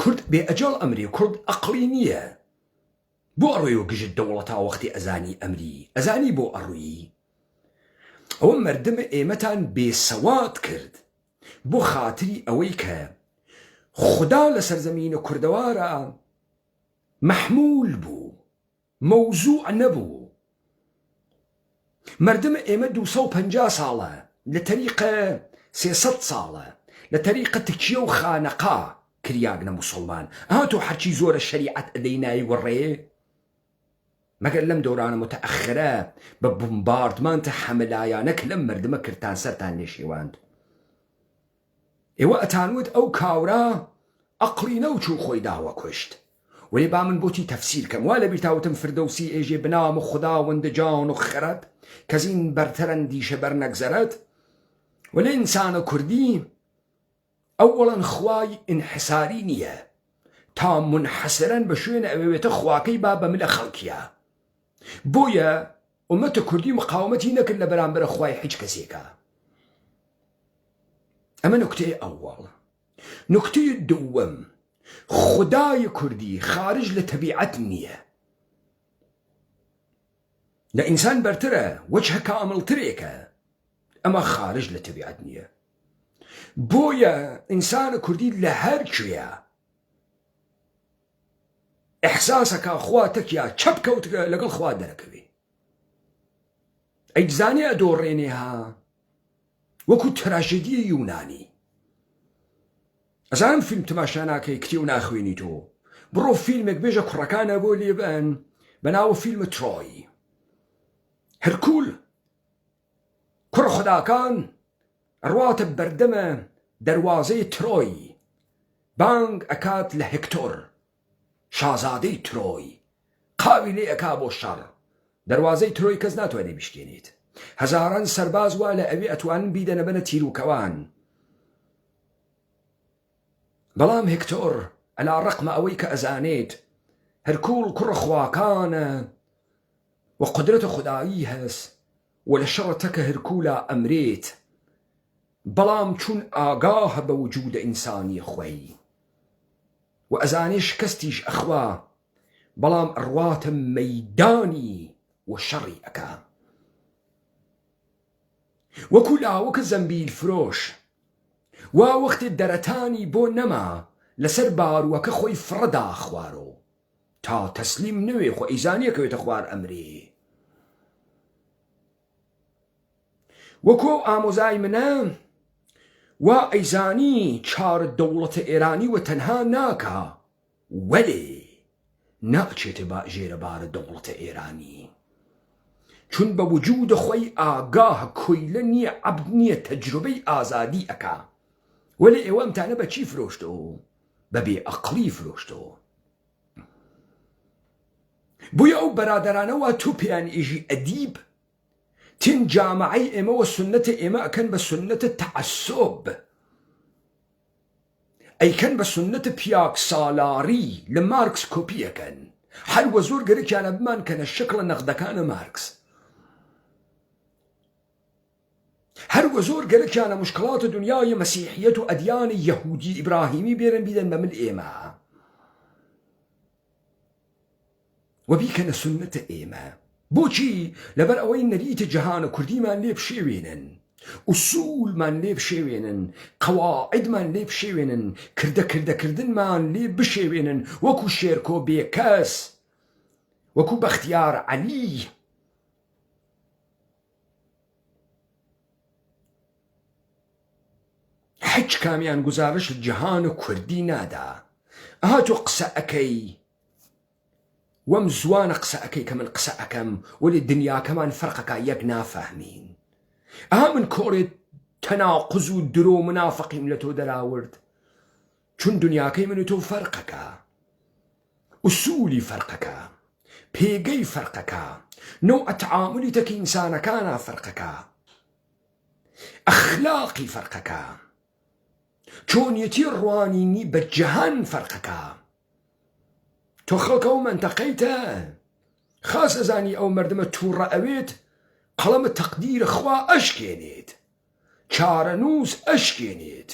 کورد بێ ئەجەڵ ئەمری کورد ئەقڵی نییە بۆ ئەڕووی و گژت دەوڵەتا وەختی ئەزانی ئەمری ئەزانی بۆ ئەڕووی ئەوە مردمە ئێمەتان بێسەوات کرد بۆ خاتری ئەوەی کە خدا لە سەرزەمینە کوردەوارە مەحمول بوو مەوزوع نەبوو مردمە ئێمە 250 ساڵە لە تەریقە 300 ساڵە لە تەریقە تکیە و خانەقا کریاگنە موسڵمان هاتۆ هەرچی زۆرە شەریعەت ئەدەی ناوی وەڕێ مەگەر لەم دەورانە متەئەخرە بە بمباردمانتە حەملایانە کە لەم مردمە کردتان سەرتان لێ شێواند ئێوە ئەتانوت ئەو کاورە ئەقڵی نەوچوو خۆی داوە کوشت ولی با من بۆتی تەفسیر کەم وا لە بیرتاوتم فردەوسی ئێژێ بنام و خوداوەندە جان و خەرەت کەزین بەرتەرەن دیشە بەر نەگزەرەت ولی ئینسانە کوردی ئەوڵەن خوای ئینحساری نییە تا منحەسەرەن بە شوێنە ئەوێتە خواکەی با بە ملە خەڵکیە بۆیە ئومەتە کوردی مقاومەتی نەکرد لە بەرامبەرە خوای هیچ کەسێکە ئەمە نوکتەی ئەوڵ نوکتەی دووەم خدای کوردی خارج لە تەبیعەت نییە لە ئینسان بەرترە وەجهە کامڵترێکە ئەمە خارج لە تەبیعەت نییە بۆیە ئینسانە کوردی لە هەر کوێیە ئەحساسەکە خوا تەکیا چەپ کەوتگە لەگەڵ خوا دەرەکەوێ ئەیزانێ ئەدۆڕێنێها وەکو تراژێدیە یونانی ئەزانم فیلم تەماشا ناکەی کتی و ناخوێنی تۆ بڕۆ فیلمێک بێژە کوڕەکانە بۆ لێبن بە ناوە فیلمە ترۆی هەرکول کوڕ خوداکان ڕواتە بەردەمە دەواازەی ترۆی بانگ ئەکات لە هێکتۆر شازادەی ترۆی قاوی لێ ئەکا بۆ شەڕ دەواازەی ترۆی کەس ناتوانێ بشکێنێت هەزاران سەرباز وا لە ئەوێ ئەتوانن بیدەنە بنە تیرروکەوان بەڵام هێکتۆر ئەلا ڕقمە ئەوەی کە ئەزانێت هەرکوڵ کوڕ خواکانە و قدرەتە خودایی هەست و لە شەڕەتەکە هەرکوولە ئەمرێت بەڵام چون ئاگاهە بە وجودە ئینسانی خۆی و ئەزانێ شکستیش ئەخوا بەڵام ئەڕواتە مەیدانی و شەڕی ئەکا وەکو لاوەکە زەمبیل فرۆش وا وەختی دەرەتانی بۆ نەما لەسەر بارووەکە خۆی فڕەدا خوارۆ تا تەسلیم نوێ خۆ ئەیزانیەکەوێتە خوار ئەمرێ وەکو ئامۆزای منە وا ئەیزانی چار دەوڵەتە ئێرانی و تەنها ناکا وەلێ ناچێتە ژێرە بارە دەوڵەتە ئێرانی چون بە وجودە خۆی ئاگاه کۆیلە نییە عەبد نییە تەجروبەی ئازادی ئەکا وەلێ ئێوە ئەمتانە بە چی فرۆشتەوە بە بێ ئەقڵی فرۆشتەوە بۆیە ئەو بەرادەرانەوە تو پێیان ئێژی ئەدیب تین جامعەی ئێمەوە سنەتە ئێمە ئەکەن بە سنەتە تەعەسسوب ئەیکەن بە سنەتە پیاک سالاری لە مارکس کۆپیەکەن هەروە زۆر گەرەکیانە بمان کەنە شکڵە نەقدەکانە مارکس هەروە زۆر گەرەکیانە مشکڵاتە دنیای مەسیحیەت و ئەدیانی یەهودی ئیبراهیمی بێرن بیدەن بە من ئێمە و بیکەنە سنەتە ئێمە بۆچی لەبەر ئەوەی نەریتە جەهانە کوردیمان لێ بشێوێنن ئوسوولمان لێ بشێوێنن قەواعیدمان لێ بشێوێنن کردەکردەکردنمان لێ بشێوێنن وەکو شێرکۆ بێکەس وەکو بەختیار عەلی هیچ کامیان گزارش جەهانە کوردی نادا ئەهاتۆ قسە ئەەکەی وەم زوانە قسە ئەەکەی کە من قسە ئەەکەم وەلی دنیاکەمان فەرقەکە یەک نافەهمین ئەها من کۆڕێت تەناقز و درۆ منافقیم لە تۆ دەراورد چون دنیاکەی من و تۆ فەرقەکە ئوسولی فەرقەکە پێگەی فەرقەکە نەوع تەعاملی تەکە ئینسانەکانە فەرقەکە ئەخلاقی فەرقەکە چۆنیەتی ڕوانینی بە جەهان فەرقەکە تۆ خەڵکە و مەنتەقەیتە خاس ئەزانی ئەو مەردمە تووڕە ئەوێت قەڵەمە تەقدیرە خوا ئەشکێنێت چارەنووس ئەشکێنێت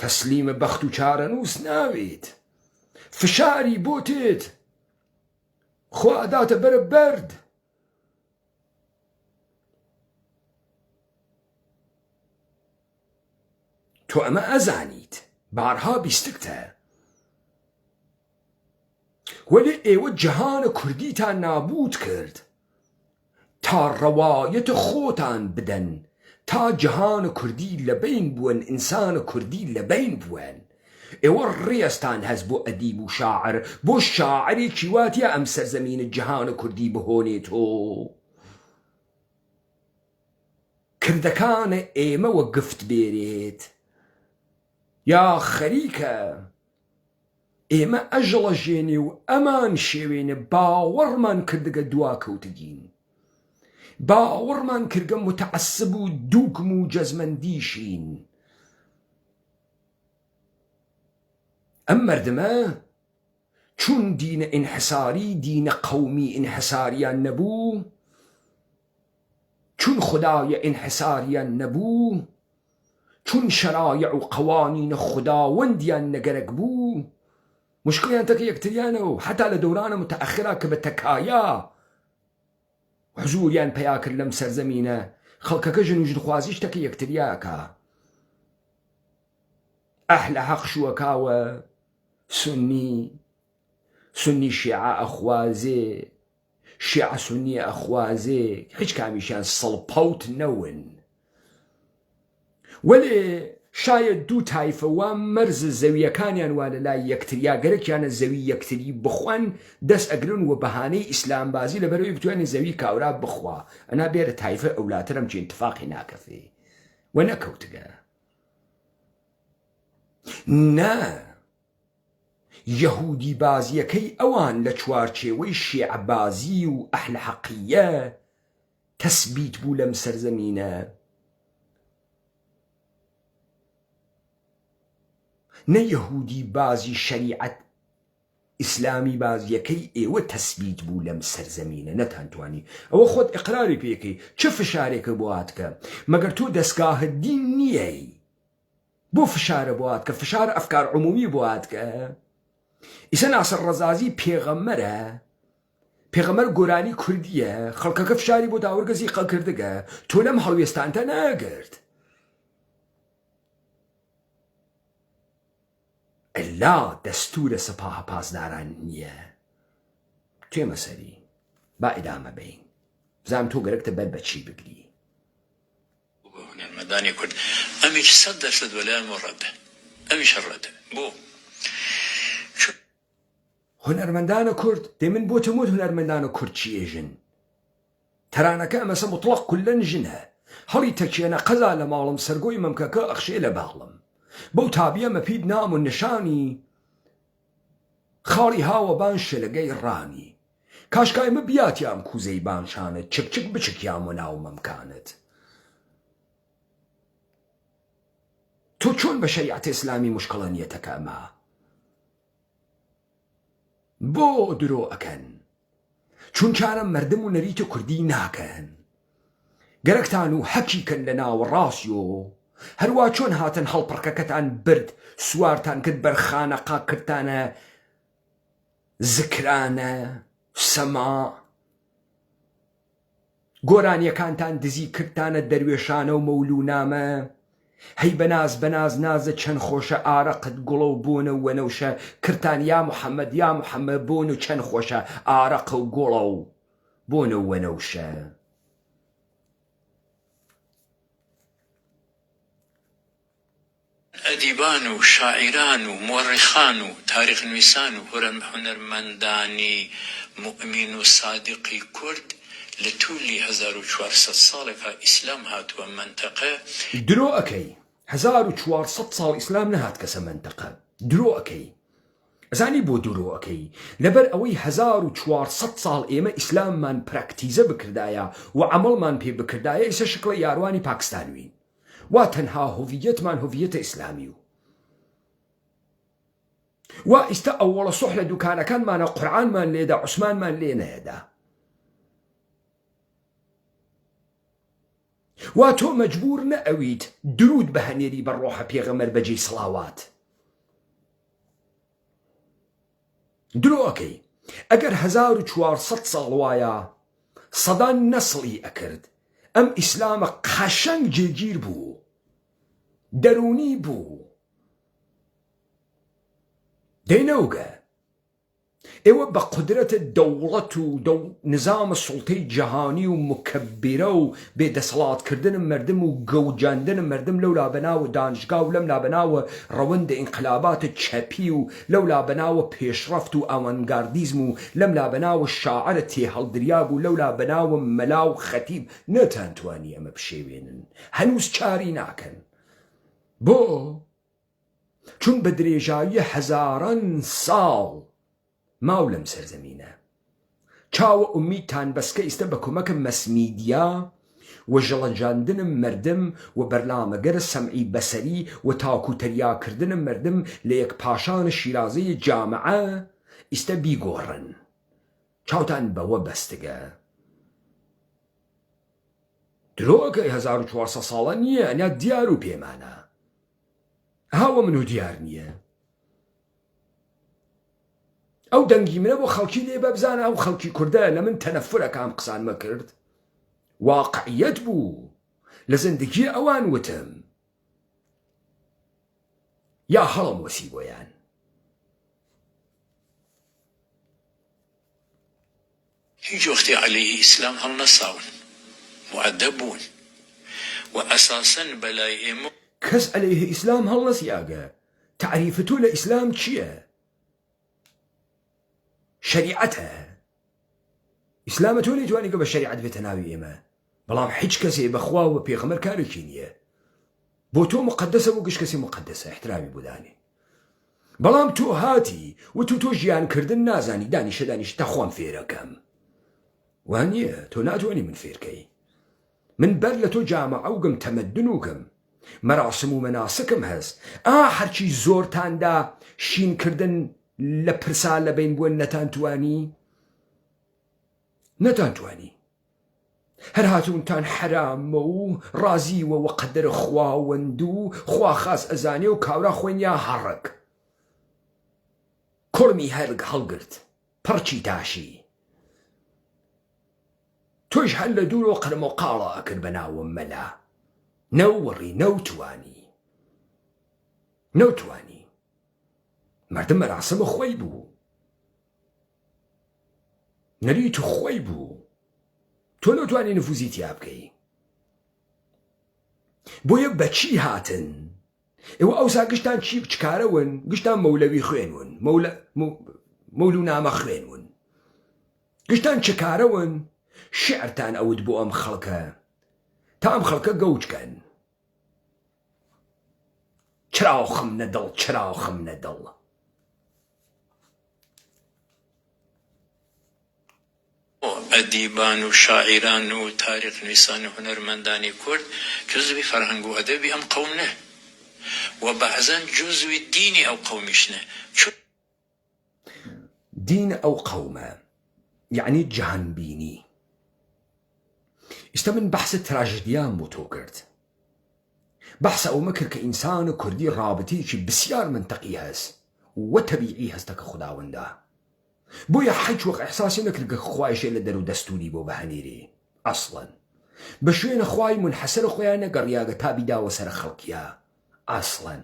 تەسلیمە بەخت و چارەنووس ناوێت فشاری بۆ تێت خوا ئەداتە بەرە بەرد تۆ ئەمە ئەزانیت بارها بیستکتە وەلێ ئێوە جەهانە کوردیتان نابوت کرد تا ڕەوایەتە خۆتان بدەن تا جەهانە کوردی لەبین بوون ئینسانە کوردی لەبین بوون ئێوە ڕێستان هەست بۆ ئەدیب و شاعر بۆ شاعرێکی واتیە ئەم سەرزەمینە جەهانە کوردی بهۆنێتۆ کردەکانە ئێمەوە گفت بێرێت یا خەریکە ئێمە ئەژەڵەژێنێ و ئەمان شێوێنە باوەڕمان کردگە دواکەوتگین باوەڕمان کردگە متعەسب و دووگم و جەزمەندیشین ئەم مەردمە چون دینە ئینحساری دینە قەومی ئینحساریان نەبوو چون خدایە ئینحساریان نەبوو چون شەرایع و قەوانینە خداوەندیان نەگەرەک بوو مشکلیان تەکە یەکتریانەوە حتا لە دەورانە متەئەخرا کە بە تەکایە حزوریان پەیا کرد لەم سەرزەمینە خەڵکەکە ژن و ژنخوازیش تەکە یەکتریاکە ئەهلە حەق شووەکاوە سنی شیعە ئەخوازێ شیعە سنیە ئەخوازێ هیچ کامیشیان سەڵپەوت نەون وەلێ شاید دوو تایفە وام مەرز زەویەکانیان وا لە لای یەکتریا گەرەکیانە زەوی یەکتری بخوان دەست ئەگرن و بەهانەی ئیسلامبازی لەبەرەوەی بتوانێت زەوی کاورا بخوا ئەنا بێرە تایفە ئەولاترم چی ئینتفاقی ناکەفێ و نەکەوتگە نا یەهودی بازیەکەی ئەوان لە چوارچێوەی شیعە بازی و ئەهل حەقیە تەسبیت بوو لەم سەرزەمینە نە یەهودی بازی شەریعەت ئیسلامی بازیەکەی ئێوە تەسبیت بوو لەم سەرزەمینە نەتانتوانی ئەوە خۆت ئیقراری پێکەی چه فشارێکە بۆ هاتکە مەگەر تۆ دەستگاهە دین نییەی بۆ فشارە بۆ هاتکە فشار ئەفکار عمومی بۆ هاتکە ئیسا ناسر ڕەزازی پێغەمبەر گۆرانی کوردیە خەڵکەکە فشاری بۆ داوەرگەزی قەڵکردگە تۆ لەم هەڵوێستانتە ناگرت ئەلا دەستورە سەپاهە پاسداران نییە توێمە سەری با ئیدامە بین بزانم تۆ گەرەکتە بەر بەچی بگری هونەرمەندانی کورد ئەمیش 100% وەلایەن ڕەدە ئەمیش ڕەدە بۆ هونەرمەندانە کورد دێ من بۆ تەموت هونەرمەندانە کورد چیێژن تەرانەکە ئەمەسە مطلق کولەن ژنە هەڵی تەکێنە قەزا لە ماڵم سەرگۆی مەمکەکە ئەخشێ لە باڵم بەو تابیە مەپید نام و نشانی خاڵی هاوە بان شەلەگەی ڕانی کاشکای مە بیاتیام کوزەی بانشانت چکچک بچکیام و ناو مەمکانت تۆ چۆن بە شەریعەت ئیسلامی مشکڵە نیەتەکە ئەمە بۆ درۆ ئەکەن چونکارە مەردم و نەریتە کوردی ناکەن گەرەکتان و حەقیکەن لە ناو ڕاستیۆ هەروە چۆن هاتن هەڵپڕکەکەتان برد سوارتان کرد بەرخانەقا کردانە زکرانە سەما گۆرانیەکانتان دزی کردانە دەروێشانە و مەولونامە هەی بەناز نازە چەند خۆشە ئارەقت گوڵە و بۆنە و وەنەوشە کردان یا محەممەد بۆن و چەند خۆشە ئارەق و گوڵە و بۆنە و وەنەوشە ئەدیبان و شاعران و مؤرخان و تاریخ نویسان و هونەرمەندانی مؤمن و صادقی کورد لتولي 1400 ساڵێکە ئیسلام هاتووە منتەقە درۆ ئەەکەی 1400 ساڵ ئیسلام نەهات کەسە منتەقە درۆ ئەەکەی ئەزانی بۆ درۆ ئەەکەی لەبەر ئەوەی 1400 ساڵ ئێمە ئیسلاممان پراکتیزە بکردایە و عەمەڵمان پێ بکردایە ئێستا شکڵە یاروانی پاکستانوین وا تەنها هۆڤیەتمان هۆڤیەتە ئیسلامی و ئێستا ئەووەڵە سۆح لە دوکانەکانمانە قورعانمان لێدا عوسمانمان لێ نەهێدا وا تۆ مەجبور نەئەویت درود بە هەنێری بە ڕۆحە پێغەمبەر بەجێی سڵاوات درۆ ئەەکەی ئەگەر 1400 ساڵ وایە سەدان نەسڵی ئەکرد ئەم ئیسلامە قەشەنگ جێگیر بوو دەرونی بوو دەینەوگە ئێوە بە قودرەتە دەوڵەت و نظامە سوڵتەی جەهانی و مکەبیرە و بێدەسەڵاتکردنم مردم و گەوجاندنم مردم لەولا بەناوە دانشگا و لەملا بەناوە ڕەوەندە ئینقلاباتە چەپی و لەولا بەناوە پێشڕەفت و ئاوەنگاردیزم و لەملا بەناوە شاعرە تێهەڵدریاب و لەولا بەناوە مەلا و خەتیب نەتانتوانی ئەمە بشێوێنن هەنووس چاری ناکەن بۆ چون بە درێژایی هەزاران ساڵ ماو لەم سەرزەمینە چاوە ئومیدتان بەسکە ئێستا بە کۆمەکە مەسمیدیا و ژەڵەجاندنم مردم و بەرنامەگەرە سەمعی بەسەری و تاکوتەریاکردنم مردم لە یەک پاشانە شیرازەی جامعە ئێستا بیگۆڕن چاوتان بەوە بەستگە درۆگەی 1400 ساڵە نییە ئەنیا دیار و پێمانە هاوە من و دیار نییە ئەو دەنگی منە بۆ خەڵکی لێ بەبزانە ئەو خەڵکی کوردە لە من تەنەفرەکەم قسانمە کرد واقعیت بوو لە زندگی ئەوان وتم یا هەڵم وەسی بۆیان هیچ وەختی عەلەیهی ئیسلام هەڵنەساون مؤدەب بوون و ئەساسەن بەلای ئێمە کەس عەلەیهی ئیسلام هەڵنەسیاگە تعریفە تۆ لە ئیسلام چییە شریعەتە ئیسلامە تۆ نەیتوانی کە بە شریعەت بێتە ناوی ئێمە بەڵام هیچ کەسێ بەخوا و پێغەمبەر کارێکی نییە بۆ تۆ مقدسە بۆ گشت کەسی مقدسە احترامی بودانێ بەڵام تۆ هاتی و تۆ ژیانکردن نازانی دانیشە تا خۆم فێرەکەم وانییە تۆ ناتوانی من فێرکەی من بەر لە تۆ جامعە وگەم تەمەدن وگەم مەراسم و مەناسکم هەست هەرچی زۆرتاندا شینکردن لە پرسا لە بین بوون نەتانتوانی هەر هاتوونتان حرامە و ڕازیوە و قەدەرە خواوەند و خوا خاس ئەزانێ و کاورا خوێنیا هەڕک کوڕمی هەرگ هەڵگرت پڕچی تاشی تۆش هەر لە دوورەوە قەرمە و قاڵە ئەکرد بەناوە مەلا نەوەڕی نەوتوانی مردم مەراسمە خۆی بوو نەریت و خۆی بوو تۆ نەتوانی نفوزی تیا بکەی بۆیە بەچی هاتن ئێوە ئەوسا گشتان چکارەون گشتان مەولەوی خوێنون مەولو نامە خوێنون گشتان چکارەون شعرتان ئەوت بۆ ئەم خەڵکە تا ئەم خەڵکە گەوجکەن چراوخم نەدڵ ئەدیبان و شاعیران و تاریخ نویسان و هونەرمەندانی کورد جزوی فەرهەنگ و ئەدەبی ئەم قەومە و بەعزەن جزوی دینی ئەو قەومیشنە دین ئەو قەومە یعنی جەهانبینی ئێستا من بەحسە تراژدیان بۆ تۆ کرد بەحسە ئەومە کرد کە ئینسان و کوردی ڕابطەیەکی بسیار منتەقی هەست و تەبیعی هەستە کە خوداوەندە بۆیە حەج وەق ئەحساسی نەکرد کە خوایشێ لە دەرو دەستوری بۆ بەهەنێری ئەسڵەن بە شوێنە خوای منحەسەرە خۆیان نەگەڕیاگە تا بیداوە سەر خەڵکیە ئەسڵەن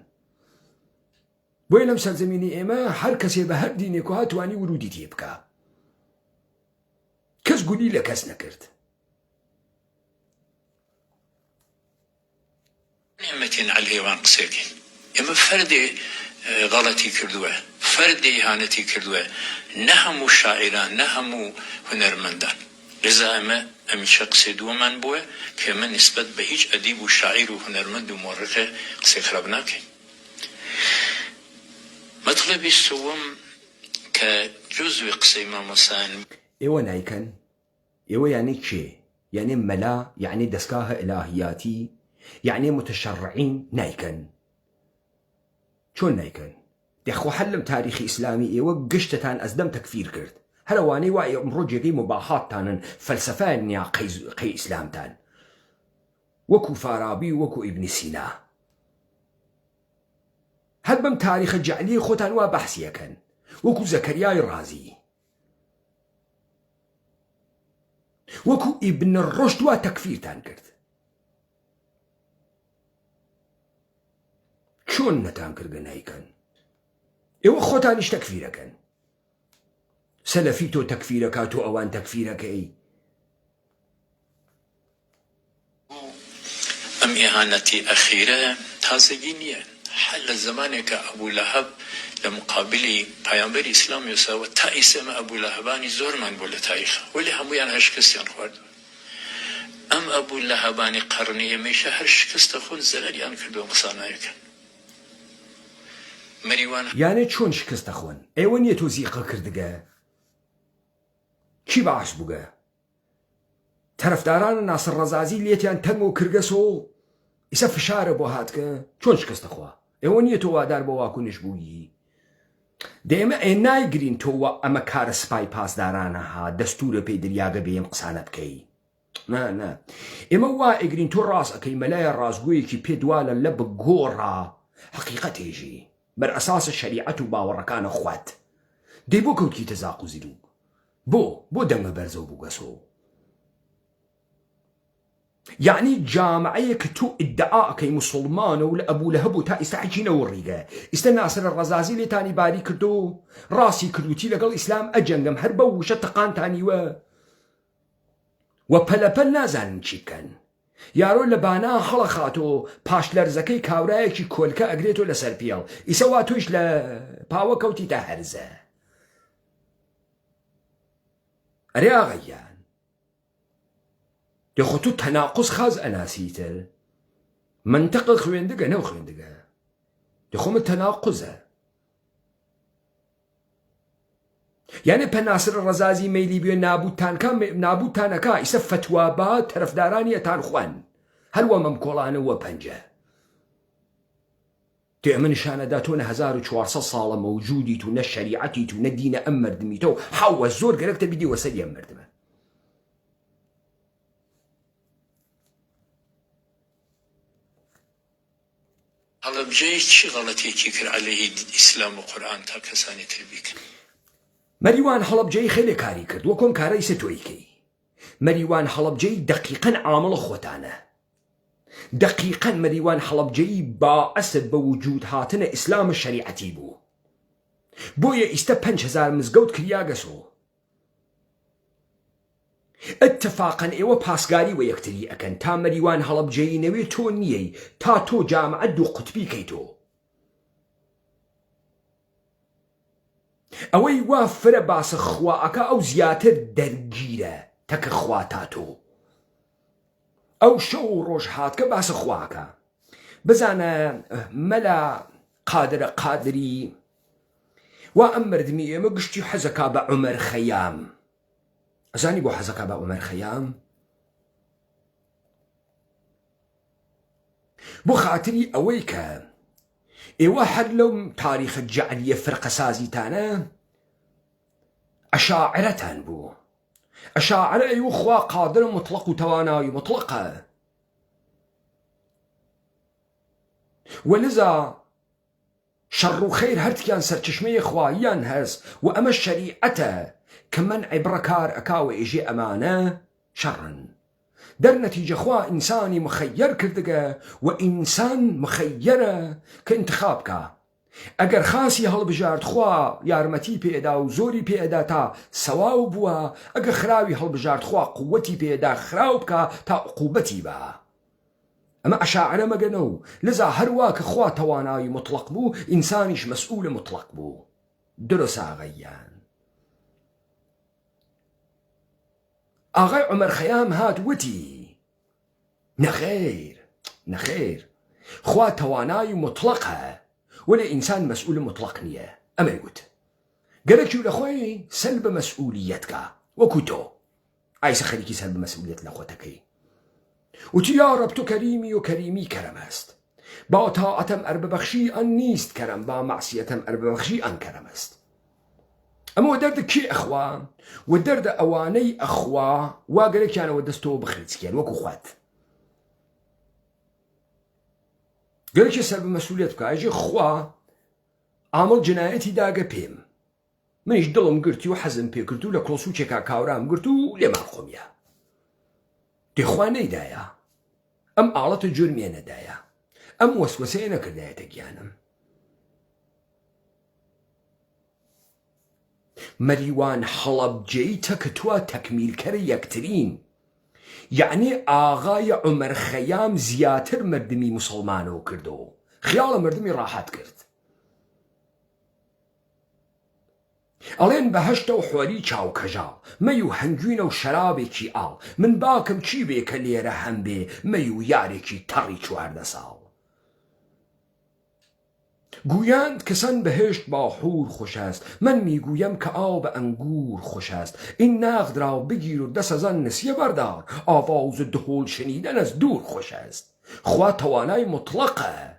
بۆیە لەم سەرزەمینی ئێمە هەر کەسێ بە هەر دینێک و هاتوانی ورودی تێ بکە کەس گولی لە کەس نەکرد نعمەتین عەلەیهوان قسەکەین ئێمە فەردێ غەڵەتی کردووە فەردێ ئیهانەتی کردووە نە هەموو شاعیران نە هەموو هونەرمەندان لذا ئەمە ئەمی شخصی دووەمان بووە کە ئێمە نسبەت بە هیچ ئەدیب و شاعیر و هونەرمەند و مۆڕقێ قسەی خراپ ناکەین. مەطلەبی سووەم کە جزوی قسەی مامۆسان ئێوە نایکەن؟ ئێوە یعنی چێ؟ یعنی مەلا، یعنی دەستگاهە ئیلاهیاتی، یعنی متشەڕعین نایکەن؟ چۆن نایکەن؟ دەخوا هەر لەم تاریخی ئیسلامی ئێوە گشتتان ئەزدەم تەکفیر کرد، هەروانەی وایە ئەمڕۆ جێگەی مباحاتتانن، فەلسەفەیان نیا قەی ئیسلامتان، وەکو فارابی و وەکو ئیبنی سینا. هەر بەم تاریخە جەعلی خۆتان وا بەحسیەکەن، وەکو زەکەریای ڕازی، وەکو ئیبن ڕۆشد وا تەکفیرتان کرد. چۆن نەتان کردگە نایکەن؟ ئێوە خۆتانیش تەکفیرەکەن. سەلەفی تۆ تەکفیرەکە، تۆ ئەوان تەکفیرەکەی. ئەم ئیهانەتی ئەخیرە تازەگی نییە. حل لە زمانێکە ئەبوو لەهەب لە مقابلی پایامبەری ئیسلامی وساوە تا ئیسەمە ئەبوو لەهەبانی زۆرمان بوو لە تاریخە، وەلی هەموویان هەر شکستیان خواردووە. ئەم ئەبوو لەهەبانی قەرنی ئێمەیشە هەر شکستە خۆن زەرەریان کردووە قسە نایەکەن. مەریوان یانێ چۆن شکستە خۆن؟ ئێوە نییە تۆ زیقە کردگە؟ چی باش بووگە؟ تەرەفداران ناسر ڕەزازی لێتیان تەنگ و کردگەسۆ ئیسە فشارە بۆ هاتکە؟ چۆن شکستە خوا؟ ئێوە نییە تۆ وادار بە واکوونش بوویی؟ دێمە ئێ نایگرین تۆوە ئەمە کارە سپای پاسدارانە ها دەستورە پێی دریاگە بێم قسانە بکەی. نه ئێمە وا ئەگرین تۆ ڕاست ئەەکەی مەلایە ڕازگویەکی پێ دوالە لە بگۆڕا حەقیقەتێژی بەر ئەساسە شەریعەت و باوەڕەکانە خوات. دەی بۆ کەوتیتە زاق و زیروک؟ بۆ دەنگە بەرزە و بووگەسۆ؟ یعنی جامعەیە کە تۆ ئیدعا ئەەکەی موسڵمانە و لە ئەبوو لەهەب و تا ئێستا حەجینەوە ڕیگە، ئێستا ناسرە ڕەزازی لێتانی باری کردو، ڕاستی کردوتی لەگەڵ ئیسلام ئەجەنگم، هەر بە وشە تەقانتانیوە و پەلەپەل نازانن چی بکەن. یارۆ لە بانا هەڵە خاتۆ پاش لەرزەکەی کاورایەکی کۆلکە ئەگرێتۆ لەسەر پێڵ، ئیسە وا تۆیش لە پاوە کەوتی تا هەرزە. ئەرێ ئاغەیان دەخۆ تۆ تەناقوس خاز ئەناسیتر، منتەقە خوێندگە نەو خوێندگە، دەخۆمە تەناقوزە. یعنی پەناسر ڕەزازی مەیلی بێ نابوتانەکە ئیسە فتوابا تەرەفدارانی ئەتان خوان، هەروە مەم کۆڵانەوە پەنجە. تێ ئەمە نیشانەدا تۆ نە 1400 ساڵە مەوجودیت و نە شەریعەتیت و نە دینە ئەم مردمیتە و حاوە زۆر گەرەکتە بیدی وەسەری ئەم مردمە. هەڵەبجەی چی غەڵەتێکی کرد عەلەیهی ئیسلام و قورئان تا کەسانی تر بیکەن؟ مەریوان هەڵەبجەی خێلێ کاری کرد، وەکۆم کارە ئیسە تۆیکەی. مەریوان هەڵەبجەی دەقیقەن عامڵە خۆتانە. دەقیقەن مەریوان هەڵەبجەی باعەسە بە وجود هاتنە ئیسلامە شەریعەتی بوو. بۆیە ئیستا 5000 مزگەوت کریاگەسۆ. اتفاقاً ئێوە پاسگاری وە یەکتری ئەکەن تا مەریوان هەڵەبجەی نەوێ تۆ نییەی، تا تۆ جامعە دوو قوتبی کەیتۆ. ئەوەی وا فرە باسە خواەکە ئەو زیاتر دەرگیرە تەکە خوا تا تۆ. ئەو شەو و ڕۆژ هاتکە باسە خواکە. بزانە مەلا قادری وا ئەم مردمی ئێمە گشتی حەزەکا بە عومەر خەیام. ئەزانی بۆ حەزەکا بە عومەر خەیام؟ بۆ خاتری ئەوەی کە ئێوە هەر لەو تاریخە جەعلیە فرقەسازیتانە ئەشاعرەتان بوو. ئەشاعرە ئەیوە خوا قادرە مطلق و تواناوی مطلقە، وەلذا شەڕ و خەیر هەرتکیان سەرچشمەی خواییان هەست و ئەمە شەریعەتە کە مەنعی بڕەکار ئەکاوە ئێژێ ئەمانە شەڕن. دەرنەتیجە خوا ئینسانی مخەیەر کردگە و ئینسان مخەیەرە کە انتخاب بکە. ئەگەر خاسی هەڵبژارد خوا یارمەتی پێدا و زۆری پێدا تا سەواو بووە، ئەگە خراوی هەڵبژارد خوا قووەتی پێدا خراو بکە تا عقوبەتی بە. ئەمە ئەشاعرە مەگەنە و لذا هەروە کە خوا تواناوی مطلق بوو ئینسانیش مەسئول مطلق بوو. درۆ ساغەیان ئاغای عومەر خەیام هات وتی نەخێر خوا توانای مطلقە وەلێ ئینسان مەسئول مطلق نییە ئەمەی گوت گەلێکی لە خۆی سەر بە مەسئولیەتکە وەکو تۆ ئایسە خەریکی سەر بە مەسئولیەت لە خۆتەکەی وتی یا رب تو کەریمی و کەریمی کەرەم است با تاعەتم ئەرببەخشی ئەن نیست کەرەم با معسیەتم ئەرببەخشی ئەن کەرەم است ئەمە دەردە کێ ئەخوا و دەردە ئەوانەی ئەخوا وا گەلێکیانەوە دەستەوە بخریچکێن وەکو خوات گەلێکی سەر بە مەسئولیەت بکە ئەژێ خوا ئامڵ جنایەتی داگە پێم منیش دڵم گرتی و حەزم پێ کرد و لە کڵسوچێکا کاورام گرت و لێمان خۆمیە دێخوا نەیدایە ئەم ئاڵەتە جورمێ نەدایە ئەم وەسوەسەیە نەکردایەتە گیانم مەریوان هەڵەبجەیتە کە توە تەکمیلکەرە یەکترین یعنی ئاغای عومەر خەیام زیاتر مردمی مسلمانەوە کردەوە خیاڵە مردمی ڕاحەت کرد ئەڵێن بەهەشتە و حۆری چاوکەژاڵ مەی و هەنگوینە و شەرابێکی ئاڵ من باکم چی بێ کە لێرە هەم بێ مەی و یارێکی تەڕی 14 ساڵ گویاند کەسان بەهشت با حور خوش است من میگویم که آب انگور خوش است این نقد را بگیر و دست از آن نسیه بردار آواز دهل شنیدن از دور خوش است خوا توانای مطلقه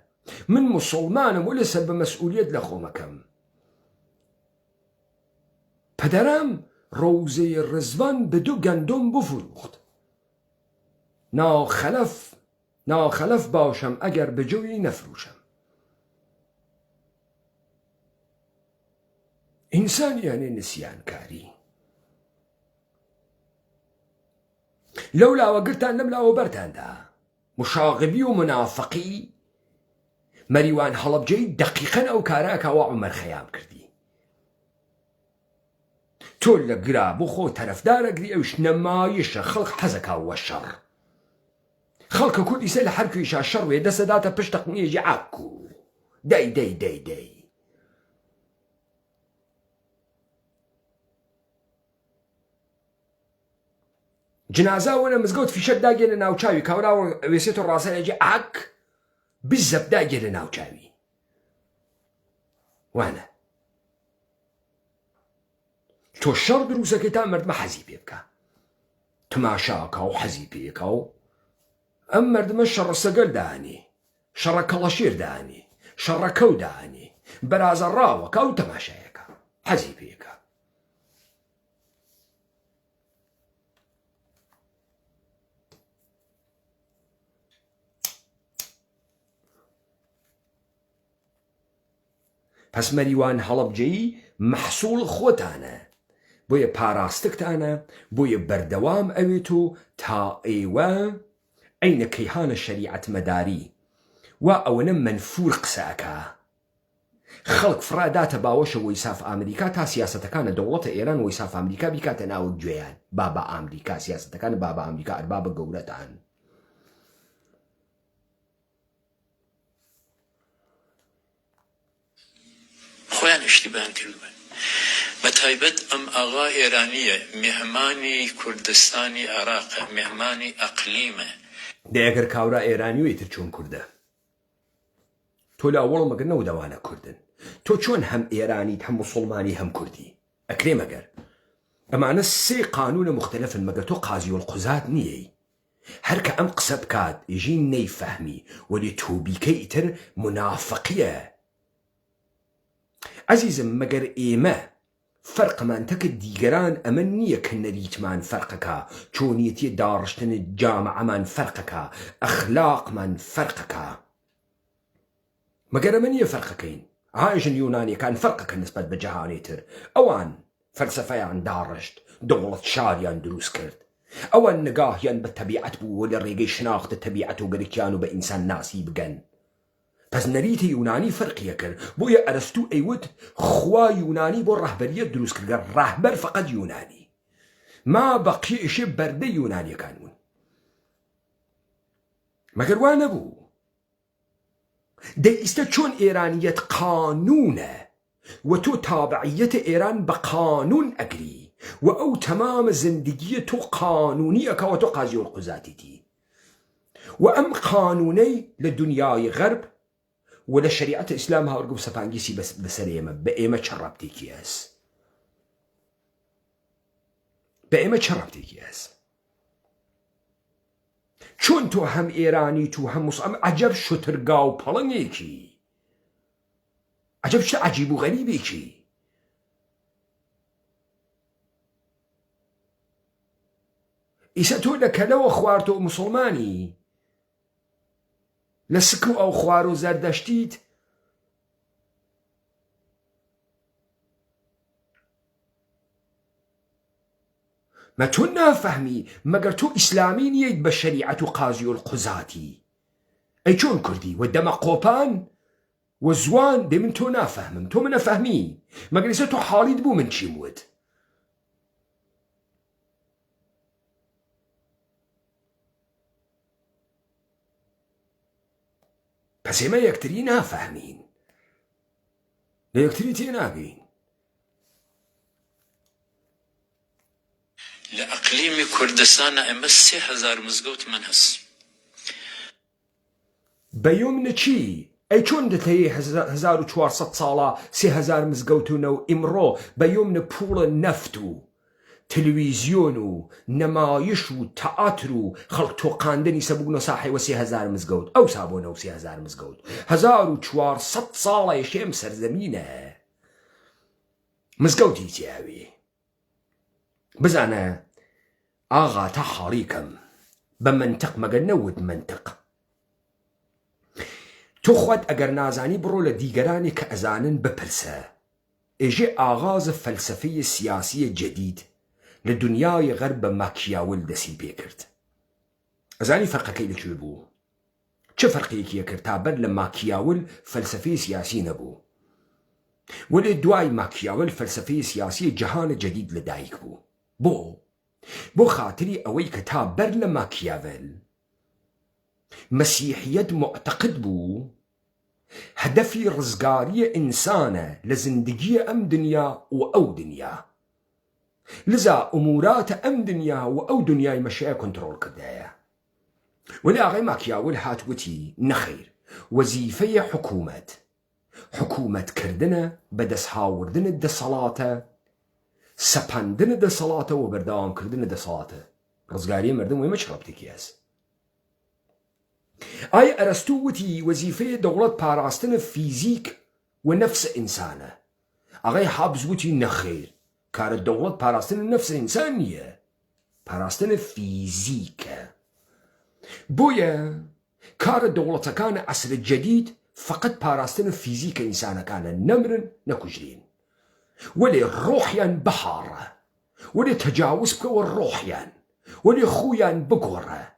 من مسلمانم ولی سر به مسئولیت لخومکم پدرم روزه رزوان به 2 گندم بفروخت ناخلف باشم اگر به جوی نفروشم إنسان يعني نسيانكاري لولا وقرتان لملا وبرتان دا مشاغبي ومنافقي مريوان هەڵەبجەی دقيقا أو كاراكا وعمر خيام كردي تۆ لە گراب و خۆ تەرەفدارەگری ئەوش نەمایشە خەڵق حەزەکا وە شەڕ خەڵکە کوردی سەر لە هەر کوێشا شەڕ وێ دەسەداتە پشت تەقنیێژی عاکو دەی جنازە وەنە مزگەوت فیشەک داگێنە ناوچاوی کاوراوە وێسێت و ڕاستەیەکی ئاک بزەب داگێنە ناوچاوی وانە تۆ شەڕ دروستەکەی تا مردمە حەزی پێ بکە تماشاکە و حەزی پێکە و ئەم مردمە شەڕە سەگەل داهەنێ شەڕە کەڵەشێر داهەنێ شەڕە کەو داهەنێ بەرازە ڕاوەکە و تەماشایەکە حەزی پێکە پس مەریوان هەڵەبجەیی مەحسوڵ خۆتانە بۆیە پاراستکتانە بۆیە بەردەوام ئەوێت و تا ئێوە ئەینە کەیهانە شەریعەت مەداری وا ئەوەنە منفور قسەکە خەڵک فراداتە باوەشە وەیساف ئامریکا تا سیاسەتەکانە دەوڵەتە ئێران وەیساف ئامریکا بیکاتە ناو گوێیان بابا ئامریکا سیاسەتەکان بابا ئامریکا ئەربابە گەورەتان خۆیان شتیبان کردووە بەتایبەت ئەم ئاغا ئێرانیە میهمانی کوردستانی عێراقە میهمانی ئەقلیمە دەیەگەر کاورا ئێرانی و ئیتر چۆن کوردە تۆ لە ئەوڵ مەگەر نەودەوانە کوردن تۆ چۆن هەم ئێرانیت هەم موسڵمانی هەم کوردی ئەکرێ مەگەر ئەمانە 3 قانونە مختلفن مەگەر تۆ قازی وڵقوزات نییەی هەرکە ئەم قسە بکات ئێژی نەیفەهمی وەلی تۆبیکە ئیتر منافقیە عزیزم مەگەر ئێمە فەرقمان تەکە دیگەران ئەمە نییە کە نەریتمان فەرقەکە چۆنیەتی داڕشتن جامعەمان فەرقەکە ئەخلاقمان فەرقەکە مەگەر ئەمە نییە فەرقەکەین ئاژن یۆنانیەکان فەرقەکە نسبەت بە جەهانێتر ئەوان فەلسەفەیان داڕشت دەوڵەت شاریان دروست کرد ئەوان نگاهیان بە تەبیعەت بوو لە ڕێگەی شناختە تەبیعەت و گەرەکیان و بە ئینسان ناسی بگەن پس نەریتە یونانی فەرقیە کرد بۆیە ئەرەستوو ئەیوت خوا یونانی بۆ ڕەهبەریەت دروست کردگە ڕەهبەر فەقەت یونانی ما بەقیێشێ بەردە یونانیەکان بوون مەگەر وا نەبوو دەئیستە چۆن ئێرانیەت قانونە و تۆ تابعیەتە ئێران بە قانون ئەگری وأو تمام زندگية قانونية كواتو قاضي القزاتي وأم قانوني لدنياي غرب ولا شريعة الإسلام هارقب سفانجيسي بس بسريمة بأيمة شربتي كياس بأيمة شربتي كياس چون تو هم إيراني تو هم مسلم عجب شو ترقاو بلنيكي عجب شو عجيب وغريبيكي إيسا تو لك لو خوارتو مسلماني لسكو أو خوارو زردشتيت ما تو نافهمي مگر تو إسلامي نيت بشريعة قاضي القزاتي أي چون كردي ودما قوبان وزوان دي من تو نافهمم تو من فهمي مگر إيسا تو حالي دبو من چي مود بس ما يكتري نافهمين لا يكتري تيناقين لأقليم كردستان أمس 3000 مزقوت من هس بيوم نچي أي چون دتهي 1400 صالة 3000 مزقوتونو إمرو بيوم نبول نفتو تلويزيونو نمايشو تأترو خلق توقاندني سبقنا ساحي و 3000 مزقوت أو سابونو 3000 مزقوت 1400 صالة يشيم سرزمينه مزقوتي تياوي بزانا آغا تحريكم بمنطق مگر نود منطق تو خود اگر نازانی برو لدیگرانی که ازانن بپرسه اجي آغاز فلسفه سياسي جديد لدنياي غرب ماكياول دسي بيكرت ازاني فرقك إلي شو بو چه فرقي كي كرتابر لماكياول فلسفه سياسي نبو ولي دواي ماكياول فلسفه سياسي جهان جديد لدايك بو خاطري اوي كتابر لماكياول مسيحية معتقد بو هدفي رزقارية إنسانة لزندگية أم دنيا وأو دنيا لذا أمورات أم دنيا وأو دنيا مشايا كنترول كدايا ولا غي ماكياول هاتوتي نخير وزيفية حكومة كردنا بدس هاوردنا دا صلاة سپاندنا دا صلاة وبردوام كردنا دا صلاة رزقارية مردم ويمشربتي كياس أي أرسطوتي وظيفة دولة باراستن فيزيك ونفس إنسانة أغاي حابزوتي نخير كار الدولة باراستن نفس إنسانية باراستن فيزيك بويا كار الدولة كان عصر الجديد فقط باراستن فيزيك إنسانة كان نمر نكجرين ولي روحيان بحارة ولي تجاوز بك والروحيان ولي خويان بقورة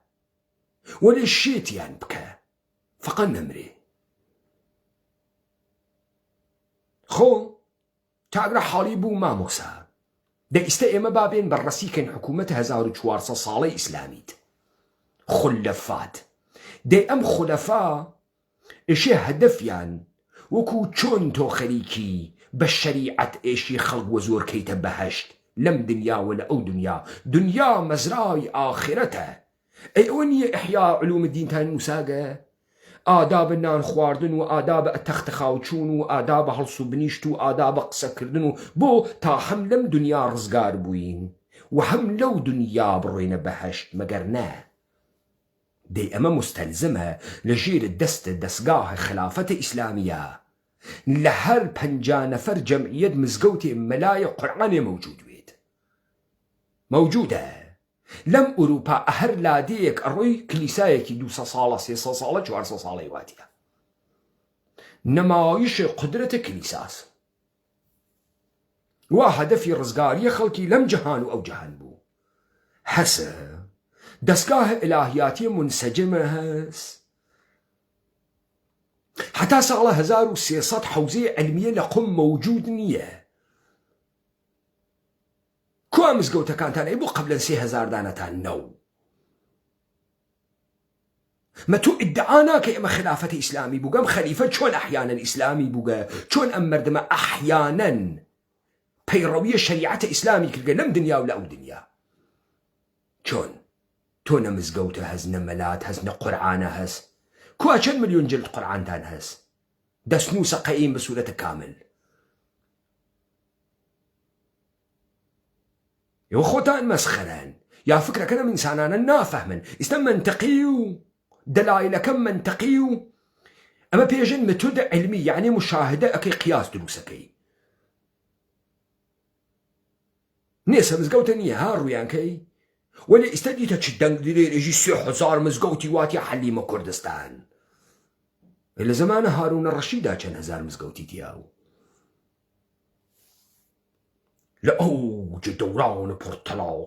ولي الشيتيان بك فقط نمري خو تاقرا حالي بو ماموسا دا استئما بابين برسيكن حكومة 1400 صالة إسلاميت خلفات دا أم خلفاء إشي هدفيان وكو چون تو خريكي بالشريعة إشي خلق وزور كيت بهشت لم دنيا ولا أو دنيا مزراي آخرته أي أونية إحياء علوم الدين تان مساقة آداب النان خواردن وآداب التختخاوچون وآداب هلسو بنيشتو وآداب قسكردن بو تا هم لم دنيا رزقار بوين وهم لو دنيا بروين بهشت مقرنا دي أما مستلزمة لجير دستگاه خلافة إسلامية لهر 5 نفر جمعية مزقوتي ملاي قرآن موجودة لم أوروبا أهر لاديك أروي كليسايكي 200 صالة 300 صالة 400 صالة واتيا نمايش قدرة كليساس وهدفي رزقارية خلقي لم جهانو أو جهان بو هسه دستگاه إلهياتي منسجمة هس حتى صالة 1300 حوزة علمية لقم موجود نية كوا مزقوتا كانتان ايبو قبل 3000 دانتان نو ما تو ادعانا كيما خلافة إسلامي بوغا خليفة شون أحيانا إسلامي بوغا شون أم مردما أحيانا پەیڕەویە شەریعەتە ئیسلامی کردگە لەم دنیا و لە ئەو دنیا. چۆن تۆ نە مزگەوتە هەز نە مەلات هەز نە قورعانە هەست کوا چەند ملیۆن جلد قورعانتان هەست دەستنووسە قەیم بە سوورەتە کامل. ئێوە خۆتان مەسخەرەن یا فکرەکەنم ئینسانانە نافەهمن ئێستا منتەقی و دەلایلەکەم منتەقی و ئەمە پێژن متۆدە علمی یعنی مشاهدە ئەەکەی قیاس دروستەکەی نێسە مزگەوتە نییە ها ڕوویانکەی وەلی ئێستا دیتە چ دەنگ درێژی 3000 مزگەوتی واتی حەلیمە کوردستان لە زمانە هارونە ڕەشیدا چەند هەزار مزگەوتی تیاو لە ئەوجە دەورانە پڕتەڵاو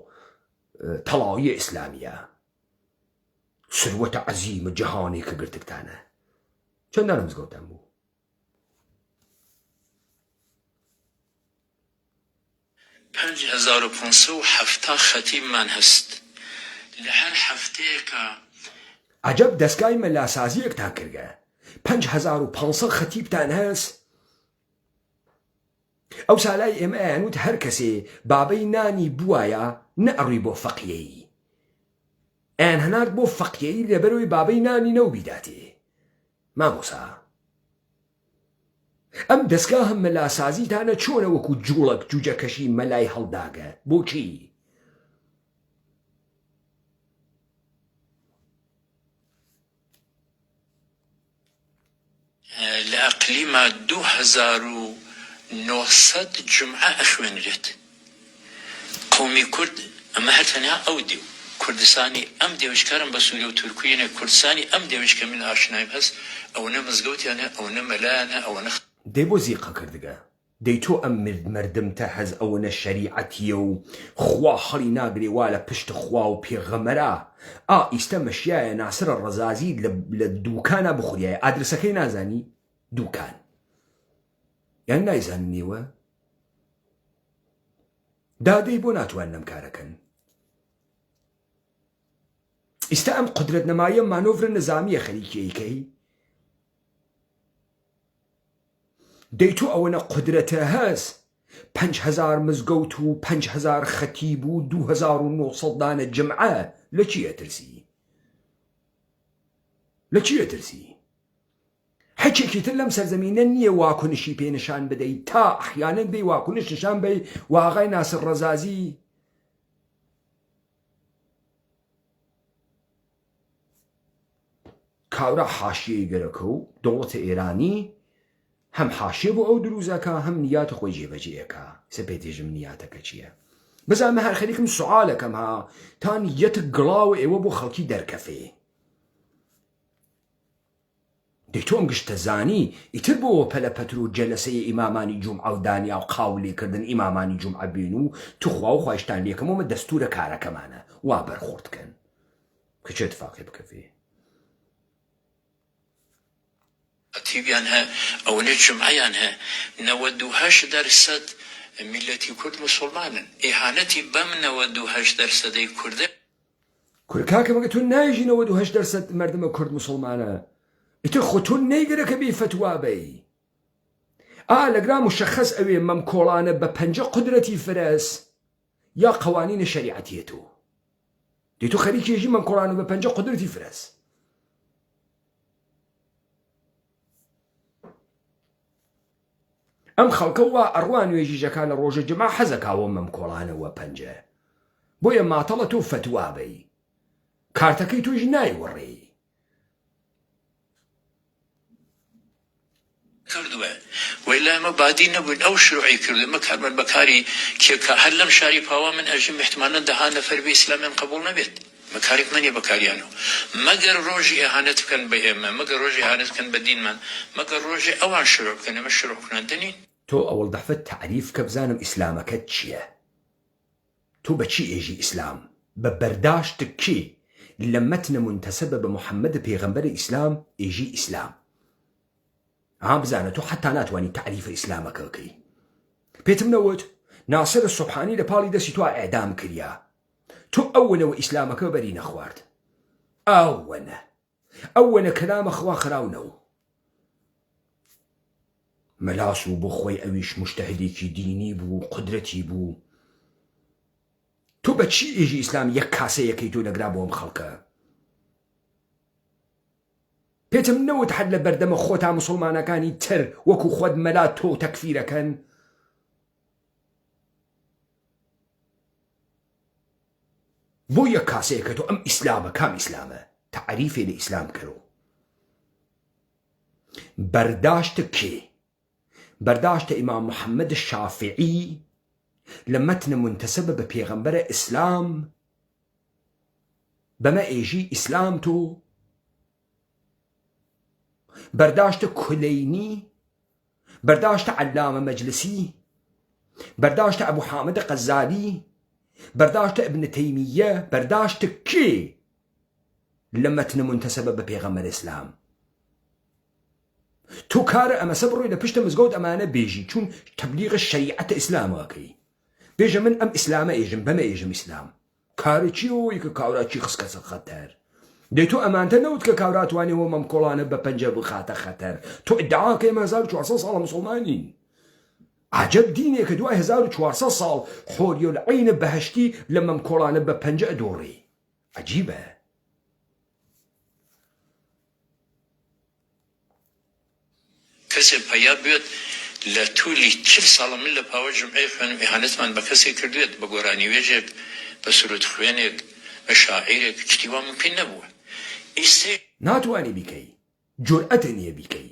تەڵاویە ئیسلامیە سروەتە عەزیمە جەهانی کە گرتکتانە چەندانە مزگەوتان بوو 5570 خەتیبمان هەست لە هەر هەفتەیەکە عەجەب دەستگای مەلاسازیەکتان کردگە 5500 خەتیبتان هەست ئەو سالای ئێمە ئەیانوت هەر کەسێ بابەی نانی بوایە نەئەڕووی بۆ فەقیەیی ئەیان هەنارد بۆ فەقیەیی لەبەرەوەی بابەی نانی نەوبیداتێ مامۆسا ئەم دەستگا هەم مەلاسازیتانە چۆنە وەکو جوڵک جوجەکەشی مەلای هەڵداگە بۆچی؟ لە ئەقلیما 2900 جمعە ئەخوێنرێت قومی کورد ئەمە هەر تەنیا ئەو دیو کوردستانی ئەم دێوشکارم بە سووریا و تورکیەنە کوردستانی ئەم دێوشکە من ئاشنایم هەست ئەوەنە مزگەوتیانە ئەوەنە مەلایانە ئەوەنە دەی بۆ زیقە کردگە دەی تۆ ئەم مردمتە هەز ئەوەنە شەریعەتیە و خوا هەڵی ناگرێ وا لە پشت خوا و پێغەمەرە ئیستە مەشیایە ناسرە ڕەزازی لە دووکانە بخوریایە ئادرسەکەی نازانی دووکان یان نایزاننیوە دادەی بۆ ناتوان نەم کارەکەن ئیستا ئەم قودرەت نەمایە مانۆڤرە نەزامیە خەریکیەکەی دەی تۆ ئەوەنە قودرەتە هەست 5000 مزگەوت و 5000 خەتیب و 2900 دانە جمعە لە چی ئەترسی؟ لە چی ئەترسی؟ حەچێکی تر لەم سەرزەمینە نییە واکونشی پێنشان بدەیت تا ئەحیانەت بێ واکونش نشان بێ واغای ناسر ڕەزازی کاورە حاشیەی گەرەکە و دەوڵەتە ئێرانی هەم حاشیە بۆ ئەو دروزەکە هەم نیاتە خۆی جێبەجێەکە سەپێتێژم نیاتەکە چییە؟ بزانمە هەر خەریکم سوعالەکەم ها تا نیەتە گڵاو ئێوە بۆ خەڵکی دەرکەفێ دەی تۆم گشتە زانی ئیتر بۆ پەلە پەتر و جەلەسەیە ئیمامانی جومعە و دانیا و قاولێکردن ئیمامانی جومعە بێن و توخوا و خوایشتان لێکەمەوە دەستورە کارەکەمانە وا بەرخۆردکەن کە چێ اتفاقی بکەفێ خەتیبیان هەیە ئەوەنە جمعەیان هەیە 98% میلەتی کورد موسڵمانن ئیهانەتی بەم 98%ی کوردە کاکە مەگە تۆ نایژی 98% مردمە کورد موسڵمانە ئیتر خۆ تۆ نەیگەرەکە بێ فەتوا بەی لەگرا مشەخەس ئەوێ مەم کۆڵانە بە 5 قودرەتی فرەس یا قەوانینە شەریعەتیە تۆ دەی تۆ خەریکێژی مەم کۆڵانە بە 5 قودرەتی فرەس ئەم خەڵکە وا ئەڕوان نوێژیژەکە لە ڕۆژە جمعە حەزەکاوە مەم کۆڵانەوە 5 بۆیە ماتەڵە تۆ فەتوا بەی کارتەکەی تۆژ نایوەڕێ کردووە وی لایمە بادی نەبووین ئەو شروعی کردو مە کارمەند بەکاری کێکە هەر لەم شاری پاوا من ئەژم احتمالەن 10 نەفەر بێ ئیسلامیان قبول نەبێت مەکارێک منێ بەکاریانەوە مەگەر ڕۆژی ئەهانەت بکەن بە ئێمە مەگەر ڕۆژی ئەهانەت بکەن بە دینمان مەگەر ڕۆژی ئەوان شروع بکەن ئەمە شروع بکەن دەنین تۆ ئەوڵ دەفەت تعریف کە بزانم ئیسلامەکەت چییە تۆ بە چی ئێژی ئیسلام بە بەرداشت کێ لە مەتنە منتەسەبە بە محەممەد پێغەمبەری ئیسلام ئێژی ئیسلام بزانە تۆ حتا ناتوانانی تعریفە ئیسلامەکەکەی پێتم نەوت ناسر سوبحانی لە پاڵی دەستی تۆ ئێدام کردیا تۆ ئەوەنەوە ئیسلامەکە بەری نەخوارد ئەوەنە کەلامە خوا خراونەوە مەلاس و بۆ خۆی ئەویش مجتهدێکی دینی بوو قدرەتی بوو تۆ بەچی ئێژی ئیسلام یەک کاسەیەکەی تۆ دەگرا بۆ ئەم خەڵکە پێتم نەوت حەد لە بەردەمە خۆتا مسلمانەکانی تر وەکو خۆت مەلا تۆ تەکفیرەکەن بۆ یەک کاسەیەکە تۆ ئەم ئیسلامە کام ئیسلامە تعریفێ لە ئیسلام کەرەوە بەرداشتە کێ بەرداشتە ئیمام محەممەد شافعی لە مەتنە منتەسەبە بە پێغەمبەرە ئیسلام بەمە ئێژی ئیسلام تۆ بەرداشتە کولەینی بەرداشتە عەلامە مەجلسی بەرداشتە ئەبوو حامدە قەزالی بەرداشتە ئیبن تەیمیە بەرداشتە کێ لە مەتنە منتەسەبە بە پێغەمبەرە ئیسلام تۆ کارە ئەمەسە بڕۆی لە پشتە مزگەوت ئەمانە بێژی چون تەبلیغە شەریعەتە ئیسلامەکەی بێژە من ئەم ئیسلامە ئێژم بەمە ئێژم ئیسلام کارێکی ئەوەی کە کاوراچی خسکەسە خەتەر دەی تۆ ئەمانتە نەوت کە کاوراتوانێەوە مەم کۆڵانە بە پەنجە بخاتە خەتەر تۆ ئیدعاکەی 1400 ساڵە مسلمانین عجب دینێکە دوای 1400 ساڵ حۆریۆ لە عینە بەهەشتی لە مەم کۆڵانە بە پەنجە ئەدۆڕی عەجیبە کەسێک پەیاد بێت لە توولی 40 ساڵە من لە پاوە جمعەی خوێنم ئیهانەتمان بە کەسێک کردوێت بە گۆرانی وێژێک بە سرود خوێنێک بە شاعیرێک شتی وا ممکن نەبووە ئیسێ ناتوانی بیکەی جورئەتە نییە بیکەی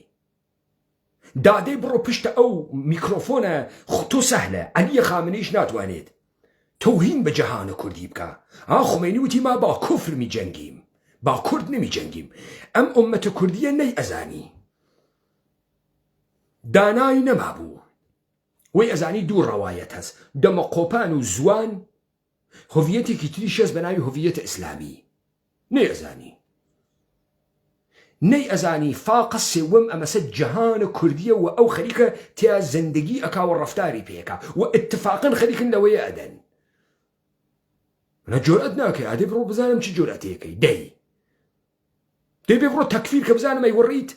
دادەی بڕۆ پشتە ئەو میکرۆفۆنە تۆ سەهلە عەلیە خامنەیش ناتوانێت تۆهین بە جەهانە کوردی بکە خومێنی وتی ما با کوفر میجەنگیم با کورد نمیجەنگیم ئەم ئومەتە کوردیە نەی ئەزانی دانای نەمابوو وەی ئەزانی دوو ڕەوایەت هەست دەمە قۆپان و زوان هۆڤیەتێکی تریش هەست بە ناوی هۆڤیەتە ئیسلامی نەی ئەزانی فاقە سێوەم ئەمەسە جەهانە کوردیە و ئەو خەریکە تیا زندگی ئەکاوە ڕەفتاری پێکا و ئتفاقن خەریکن لەوەیە ئەدەن منە جۆرئەت ناکەی ئادێ بڕۆ بزانم چی جۆرئەتەیەکەی دەی بێ بڕۆ تەکفیر کە بزانم ئەیوەڕیت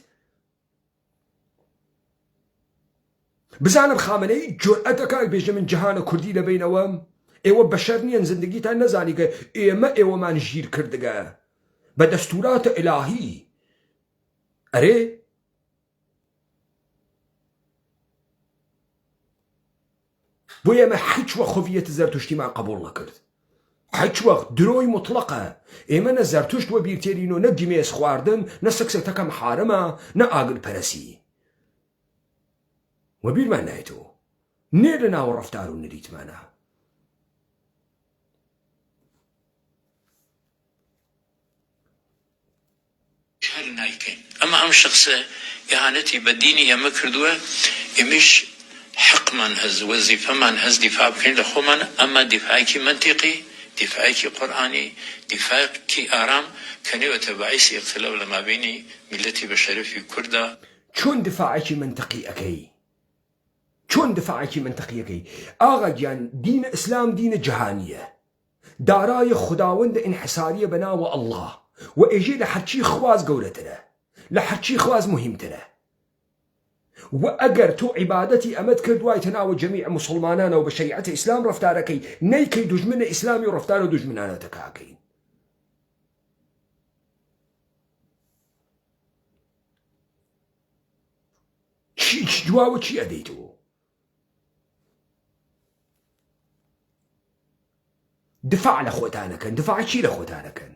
بزانم خامنەی جۆرئەتەکە بێژە من جەهانە کوردی لەبینەوەم ئێوە بەشەر نیەن زندگیتان نەزانی کە ئێوەمان ژیر کردگە بە دەستوراتە ئیلاهی ئەرێ بۆ ئێمە هیچ وەخت هۆڤیەتە زەرتوشتیمان قبوڵ نەکرد هیچ وەخت درۆی مطلقە ئێمە نە زەرتوشت وە بیرتێرین و نە گیمێز خواردن نە سەکسەتەکە محارەمە نە ئاگر پەرەسی و بیرمان نایێتەوە نێ لە ناوە ڕەفتار و نەریتمانە هەر نایکەین ئەمە ئەم شخصە ئیهانەتی بە دینی ئێمە کردووە ئێمەش حەقمان هەز وەزیفەمان هەز دیفاع بکەین لە خۆمان ئەمە دیفاعێکی منتیقی دیفاعێکی قورئانی دیفاعێکی ئارام کە نێوەتە باعیسی ئیختلاف لە مابینی میلەتی بە شەرەفی کوردە چۆن دفاعێکی منتقی ئەەکەی چۆن دفاعێکی منتقیەکەی ئاغا گیان دینە ئیسلام دینە جەهانیە دارایە خوداوەندە ئینحساریە بە ناوە ئەڵڵا و ئێژێ لە هەرچی خواز گەورەترە لە هەرچی خواز مهمترە و ئەگەر تۆ عیبادەتی ئەمەد کرد وایتە ناوە جەمیع مسلمانانەوە بە شەریعەتە ئیسلام ڕەفتارەکەی نەیکەی دوژمنە ئیسلامی و ڕەفتارە دوژمنانەتەکەکەی چی دواوە چی ئەدەیتەوە دفاع لە خۆتانەکەن دفاع چی لە خۆتانەکەن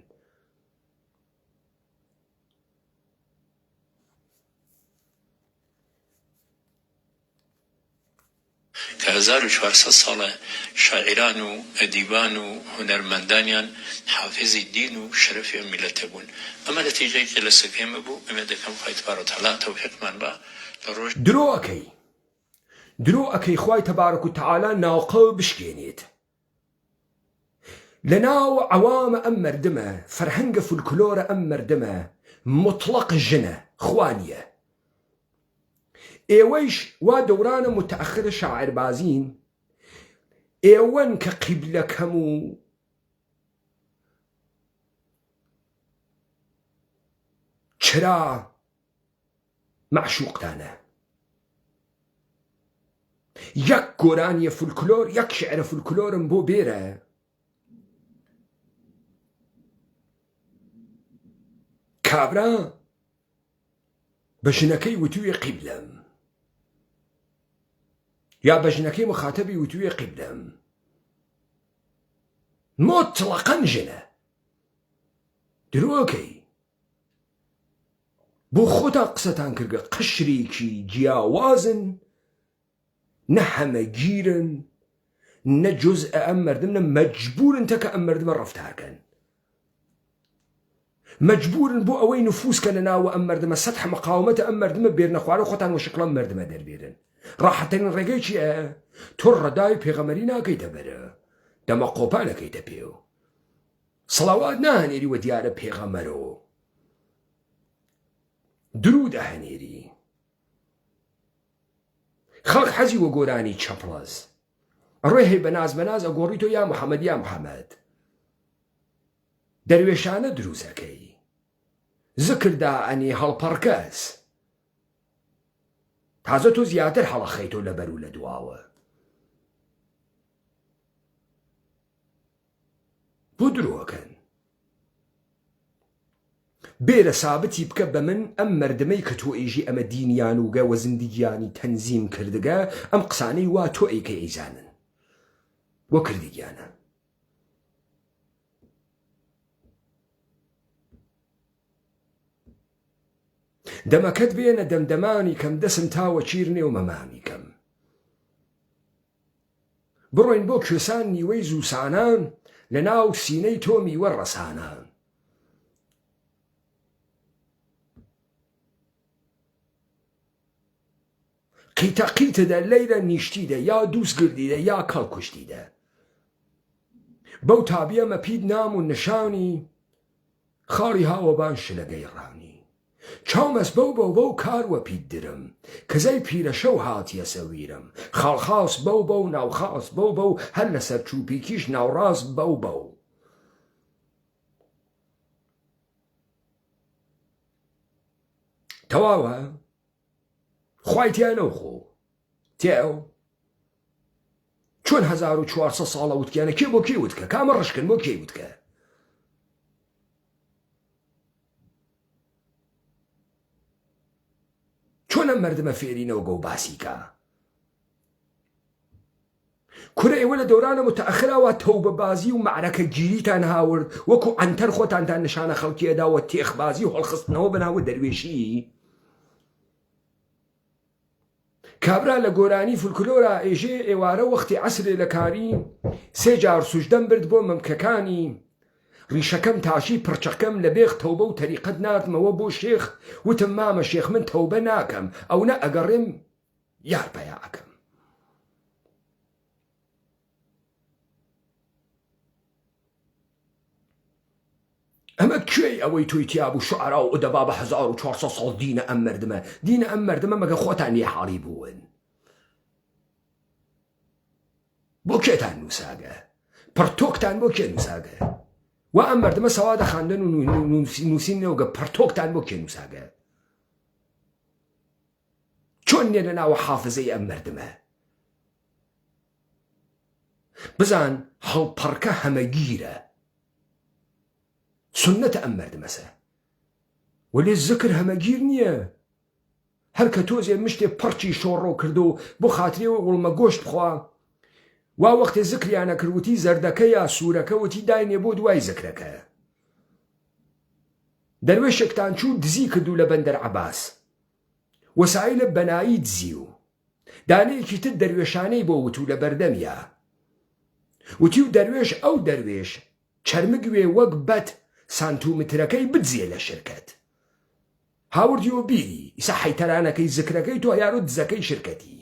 کە 1400 ساڵە شاعران و ئەدیبان و هونەرمەندانیان حافظی دین و شەرەفی ئەم میلەتە بوون ئەمە نەتیجەیەکی لە سەکەمە بوو ئەمە دەکەم خوای تەبارەک وتەعالا تەوفیقمان بە لە ڕۆژ درۆ ئەەکەی خوای تەبارەک وتەعالا ناوقە بشکێنێت لە ناو عەوامە ئەم مەردمە فەرهەنگە فولکلۆرە ئەم مەردمە مطلق ژنە خوانیە ئێوەیش وا دەورانە متەئەخرە شاعربازین ئێوەن کە قیبلەکەم و چرا معشوقتانە یەک گۆرانیە فولکلۆر یەک شعرە فولکلۆرم بۆ بێرە کابرا بە ژنەکەی وتوویە قیبلەم یا بە ژنەکەی مخاتەبی وتوویە قیبلەم مطلقاً ژنە درۆکەی بۆ خۆتا قسەتان کردگە قشرێکی جیاوازن نە هەمەگیرن نە جزء ئەم مەردم نە مەجبورن تەکە ئەم مەردمە ڕەفتارکەن مەجبورن بۆ ئەوەی نفوسکە لە ناوە ئەم مەردمە سەدح مەقاومەتە ئەم مەردمە بێرنە خوارە خۆتان وەشکڵە ئەم مەردمە دەربێرن ڕاحەترین ڕێگەی چییە تۆ ڕەدای پێغەمەری ناکەیتە بەرە دەمە قۆپانەکەیتە پێو سەڵاوات ناهەنێری وە دیارە پێغەمەرەوە درود ئەهەنێری خەڵک حەزی وە گۆرانی چەپڵەز ڕێ هەی بەناز ئەگۆڕی تۆ یا محەممەد یا محەممەد دەروێشانە دروستەکەی زکردا ئەنی هەڵپەڕکەس تازە تۆ زیاتر هەڵەخەیتۆ لە بەر و لە دواوە بۆ درۆکەن بێرە سابتی بکە بە من ئەم مەردمەی کە تۆ ئێژی ئەمە دینیان و گە وە زندگیانی تەنزیم کردگە ئەم قسانەی وا تۆ ئەیکە ئەیزانن وە کردیگیانە دەمەکەت بێنە دەمدەمانی کەم دەسم تاوە چیرنێ و مەمامی کەم بڕۆین بۆ کوێسان نیوەی زووسانان لە ناو سینەی تۆ میوە ڕەسانان قیتە قیتەدە لەیرە نیشتیدە یا دووس گردیدە یا کەڵ کوشتیدە بەو تابیە مەپید نام و نشانی خاڵی هاوەبان شلەگەی ڕانی چاومەس بەو کاروە پید درم کەزەی پیرە شەو هاتیە سەویرم خاڵخاس بەو ناوخاس بەو هەر لەسەر چووپیکیش ناوڕاست بەو تەواوە خوایتیانە و خۆ تێو چۆن 1400 ساڵە وتکیانە کێ بۆ کێ وتکە کامە ڕشکن بۆ کێ وتکە چۆن ئەم مەردمە فێرینەوە گە و باسیکە کورە ئێوە لە دەورانە متەئەخراوە تەوبە بازی و مەعرەکە گیریتان هاورد وەکو ئەنتەر خۆتانتان نیشانە خەڵکی ئەداوە تێخبازی و هەڵخستنەوە بەناوە دەروێشی کابرا لە گۆرانی فولکلۆرە ئێژێ ئێوارە وەختی عەسرێ لە کاری سێ جار سوژدەم برد بۆ مەمکەکانی ڕیشەکەم تاشی پرچەکەم لە بێخ تەوبە و تەریقەت ناردمەوە بۆ شێخ وتم مامە شێخ من تەوبە ناکەم ئەو نە ئەگەڕێم یار پەیا ئەکەم ئەمە کوێی ئەوەی تۆی تیاب و شعرا و ئەدەبا بە 1400 ساڵ دینە ئەم مەردمە دینە ئەم مەردمە مەگە خۆتان لێ حاڵی بوون بۆ کێتان نووساگە پڕتۆکتان بۆ کێ نووساگە و ئەم مەردمە سەوادە خاندن و نووسینەوەگە پڕتۆکتان بۆ کێ نووساگە چۆن نێ لە ناوە حافزەی ئەم مەردمە بزان هەڵپەڕکە هەمەگیرە سنەتە ئەم مەردمەسە وەلێ زکر هەمەگیر نییە هەر کە تۆزێ مشتێ پڕچی شۆڕۆ کردو بۆ خاترێەوە وڵمە گۆشت بخوا وا وەختێ زکریانە کردوتی زەردەکە یا سوورەکە وتی داینێ بۆ دوای زکرەکە دەروێشێکتان چوو دزی کردو لە بەندەر عەباس وەسایلە بەنایی دزی و دانەیەکی تر دەروێشانەی بۆ وتو لە بەردەمیە وتی و دەروێش ئەو دەروێش چەرمگوێ وەک بەت سانتومترەکەی بجزیە لە شرکەت هاوردیەوە بیری ئیسا حەیتەرانەکەی زکرەکەی تۆ یارۆ دزەکەی شرکەتی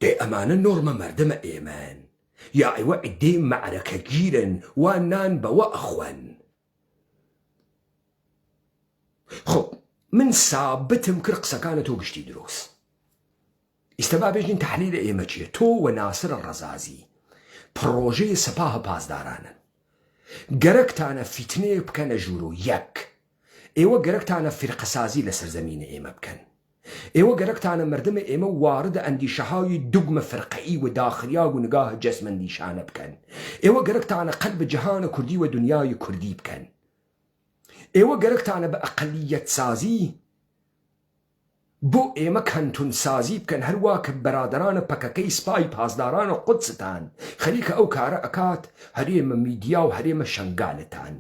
دێ ئەمانە نۆرمە مەردمە ئێمان یا ئێوە عیدەی مەعرەکە گیرن وان نان بەوە ئەخوەن خۆ من سابتم کرد قسەکانە تۆ گشتی دروست ئیستا با بێژین تەحلیلە ئێمە چییە تۆ و ناسرە ڕەزازی پڕۆژەی سەپاهە پاسدارانن گەرەکتانە فیتنەیەک بکەنە ژوور و یەک ئێوە گەرەکتانە فرقەسازی لە سەرزەمینە ئێمە بکەن ئێوە گەرەکتانە مردمە ئێمە واردە ئەندیشەهای دوگمە فرقەئی و داخریا و نگاه جەسمەندیشانە بکەن ئێوە گەرەکتانە قەلب جەهانە کوردی و دنیای کوردی بکەن ئێوە گەرەکتانە بە ئەقەلیەت سازی بۆ ئێمە کەنتون سازی بکەن هەروە کە بەرادەرانە پەکەکەی سپای پاسدارانە قودستان خەریکە ئەو کارە ئەکات هەرێمە میدیا و هەرێمە شەنگالتان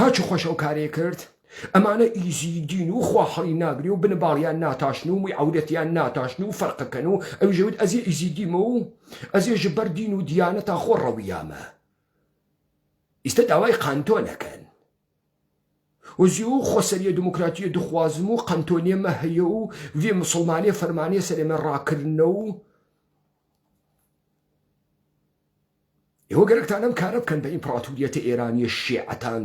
هاچ خۆش ئەو کارێ کرد ئەمانە ئیزیدین و خواهڵی ناگری و بنباڵیان ناتاشن و عورەتیان ناتاشن و فەرقەکەن و ئەو ژەوت ئەزێ ئیزیدیمە و ئەزێژ بەردین و دیانەتا خۆ ڕەویامە ئیستە داوای قانتۆنەکەن وزی و خۆسەریە دموکراتیە دخوازم و قانتۆنیەمە هەیە و وێ مسلمانێ فەرمانێ سەرێمە ڕاکردنە و ئێوە گەرەکتان ئەم کارە بکەن بە ئیمپراتوریەتە ئێرانیە شیعەتان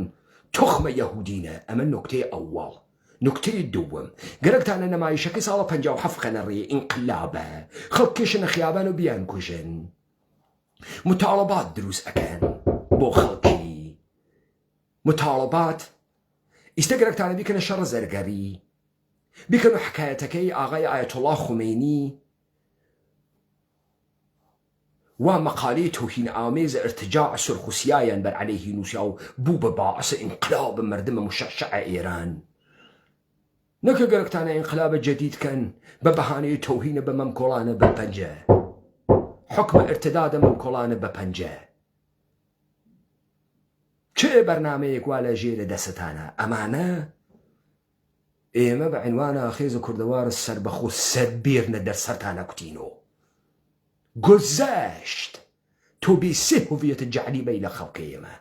تخمە یەهودینە ئەمە نوکتەی ئەوڵ نوکتەی دووەم گەرەکتانە نەمایشەکەی ساڵە 57 خەنە ڕێ ئینقلابە خەڵک کێشنە خیابان و بیان کوژن متاڵەبات دروست ئەکەن بۆ خەڵکی متاڵەبات ئیستە گەرەکتانە بیکەنە شەڕە زەرگەری بیکەن و حکایەتەکەی ئاغای ئایەتوڵا خومینی وا مەقالەی تۆهین ئامێز ارتجاع سرخوسیایان بەر عەلەیهی نووسیا و بوو بە باعەسە ئینقلاب مردمە مشەشەعە ئێران نەکە گەرەکتانە ئینقلابە جەدیدکەن بە بەهانەی تۆهینە بە مەمکۆڵانە بە پەنجە حکمە ارتدادە مەمکۆڵانە بە پەنجە چه بەرنامەیەک وا لە ژێرە دەستانە ئەمانە ئێمە بە عنوانە خێزە کوردەوارە سەربەخۆ سەربێرنە دەرسەرتانە کوتینۆ گۆزەشت تۆ بێسێ هوڤیەتە جەعلیبەی لە خەڵکە ئێمە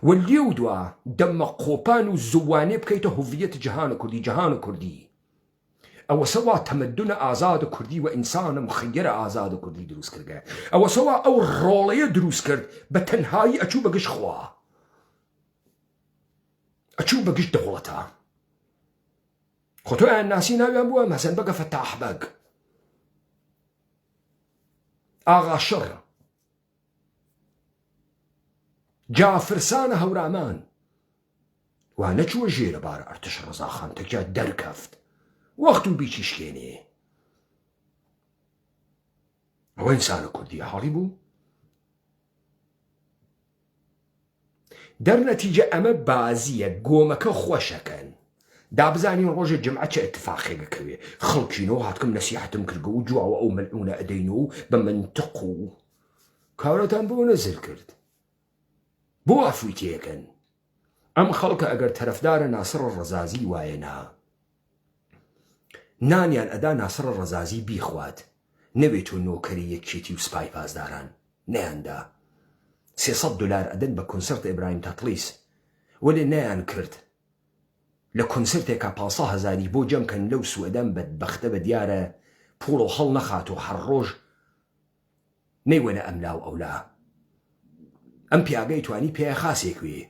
وەلیێو دووە دەمە قۆپان و زووانێ بکەیتە هوڤیەتە جەهانە کوردی جەهانە کوردی ئەوە سەوا تەمەدونە ئازادە کوردی و ئینسانە مخەیرە ئازادە کوردی دروست کردگە ئەوە سەوا ئەو ڕۆڵەیە دروست کرد بە تەنهایی ئەچوو بەگشت خوا ئەچوو بەگشت دەوڵەتە خۆ تۆ ئەیان ناسی ناویان بووە مەسەن بەگە فەتاح بەگ ئاغا شڕ جافرسانە هەورامان وا نەچووە ژێرە بارە ئەرتش ڕەزاخان تەکیا دەرکەفت وەخت و بیچی شکێنێ ئەوە ئینسانە کوردی حاڵی بوو دەرنەتیجە ئەمە بازیە گۆمەکە خۆشەکەن دابزانین ڕۆژە جمعە چه ئەتفاقێکە کەوێ خەڵکینەوە هاتکەم نەسیحەتم کردگە و جواوە ئەو مەلعونە ئەدەین و بە منتق و کارەتان بۆ نەزر کرد بۆ ئەفوی تێکەن ئەم خەڵکە ئەگەر تەرەفدارە ناسڕ ڕەزازی وایەنا نانیان ئەدا ناسڕ ڕەزازی بیخوات نەبێت و نۆکەری یەکێتی و سپای پاسداران نەیاندا 300 دلار ئەدەن بە کۆنسەرت ئیبراهیم تەتلیس وەلێ نەیان کرد لە کۆنسەرتێکا 500,000 بۆ جەمکەن لەو سوئدەم بەدبەختە بە دیارە پوڵ و هەڵ نەخات و هەر ڕۆژ نەیوەنە ئەملاو ئەولا ئەم پیاگەی توانی پێیە خاسێک وێ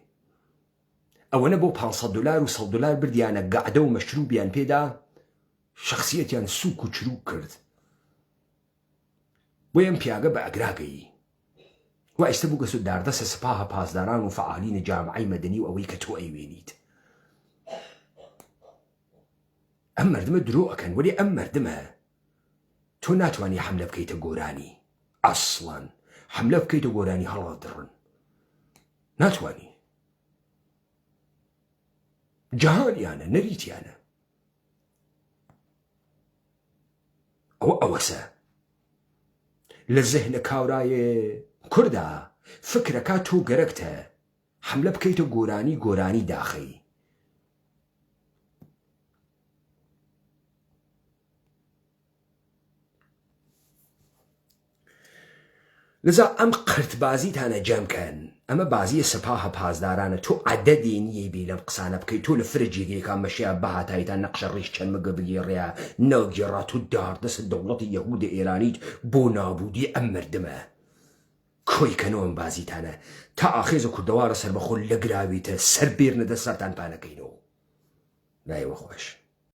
ئەوەنە بۆ 500 دلار و 100 دلار بردیانە گەعدە و مەشروبیان پێدا شخصیەتیان سووک و چروک کرد بۆ ئەم پیاگە بە ئەگراگەیی و ئێستا بوو گەسو داردەسە سپاهە پاسداران و فعالینە جامعەی مەدەنی و ئەوەی کە تۆ ئەیوێنیت ئەم مردمە درۆ ئەکەن وەلی ئەم مردمە تۆ ناتوانی حەملە بکەیتە گۆرانی ئەسڵەن حەملە بکەیتە گۆرانی هەڵەدڕن ناتوانی جەهانیانە نەریتیانە ئەوەسە لە زەهنە کاورایە کووردا فکرەکە تۆ گەرەکتە حەملە بکەیتە گۆرانی داخەی لذا ئەم قرتبازیتانە جەمکەن ئەمە بازیە سەپاهە پاسدارانە تۆ عەدەدێ نییە بێ لەم قسانە بکەیت تۆ لە فرەجێگەیەکا مەشیە بەهاتایتان نەقشە ڕیش چەند مەگە بگێڕێە نەگێڕات و داردەسە دەوڵەتی یەهودە ئێرانیت بۆ نابوودی ئەم مردمە کۆیکەنەوە ئەم بازیتانە تا ئاخێزە کوردەوارە سەربەخۆ لە گراویتە سەر بێرنە دەسەرتان پانەکەینەوە لایەوە خۆش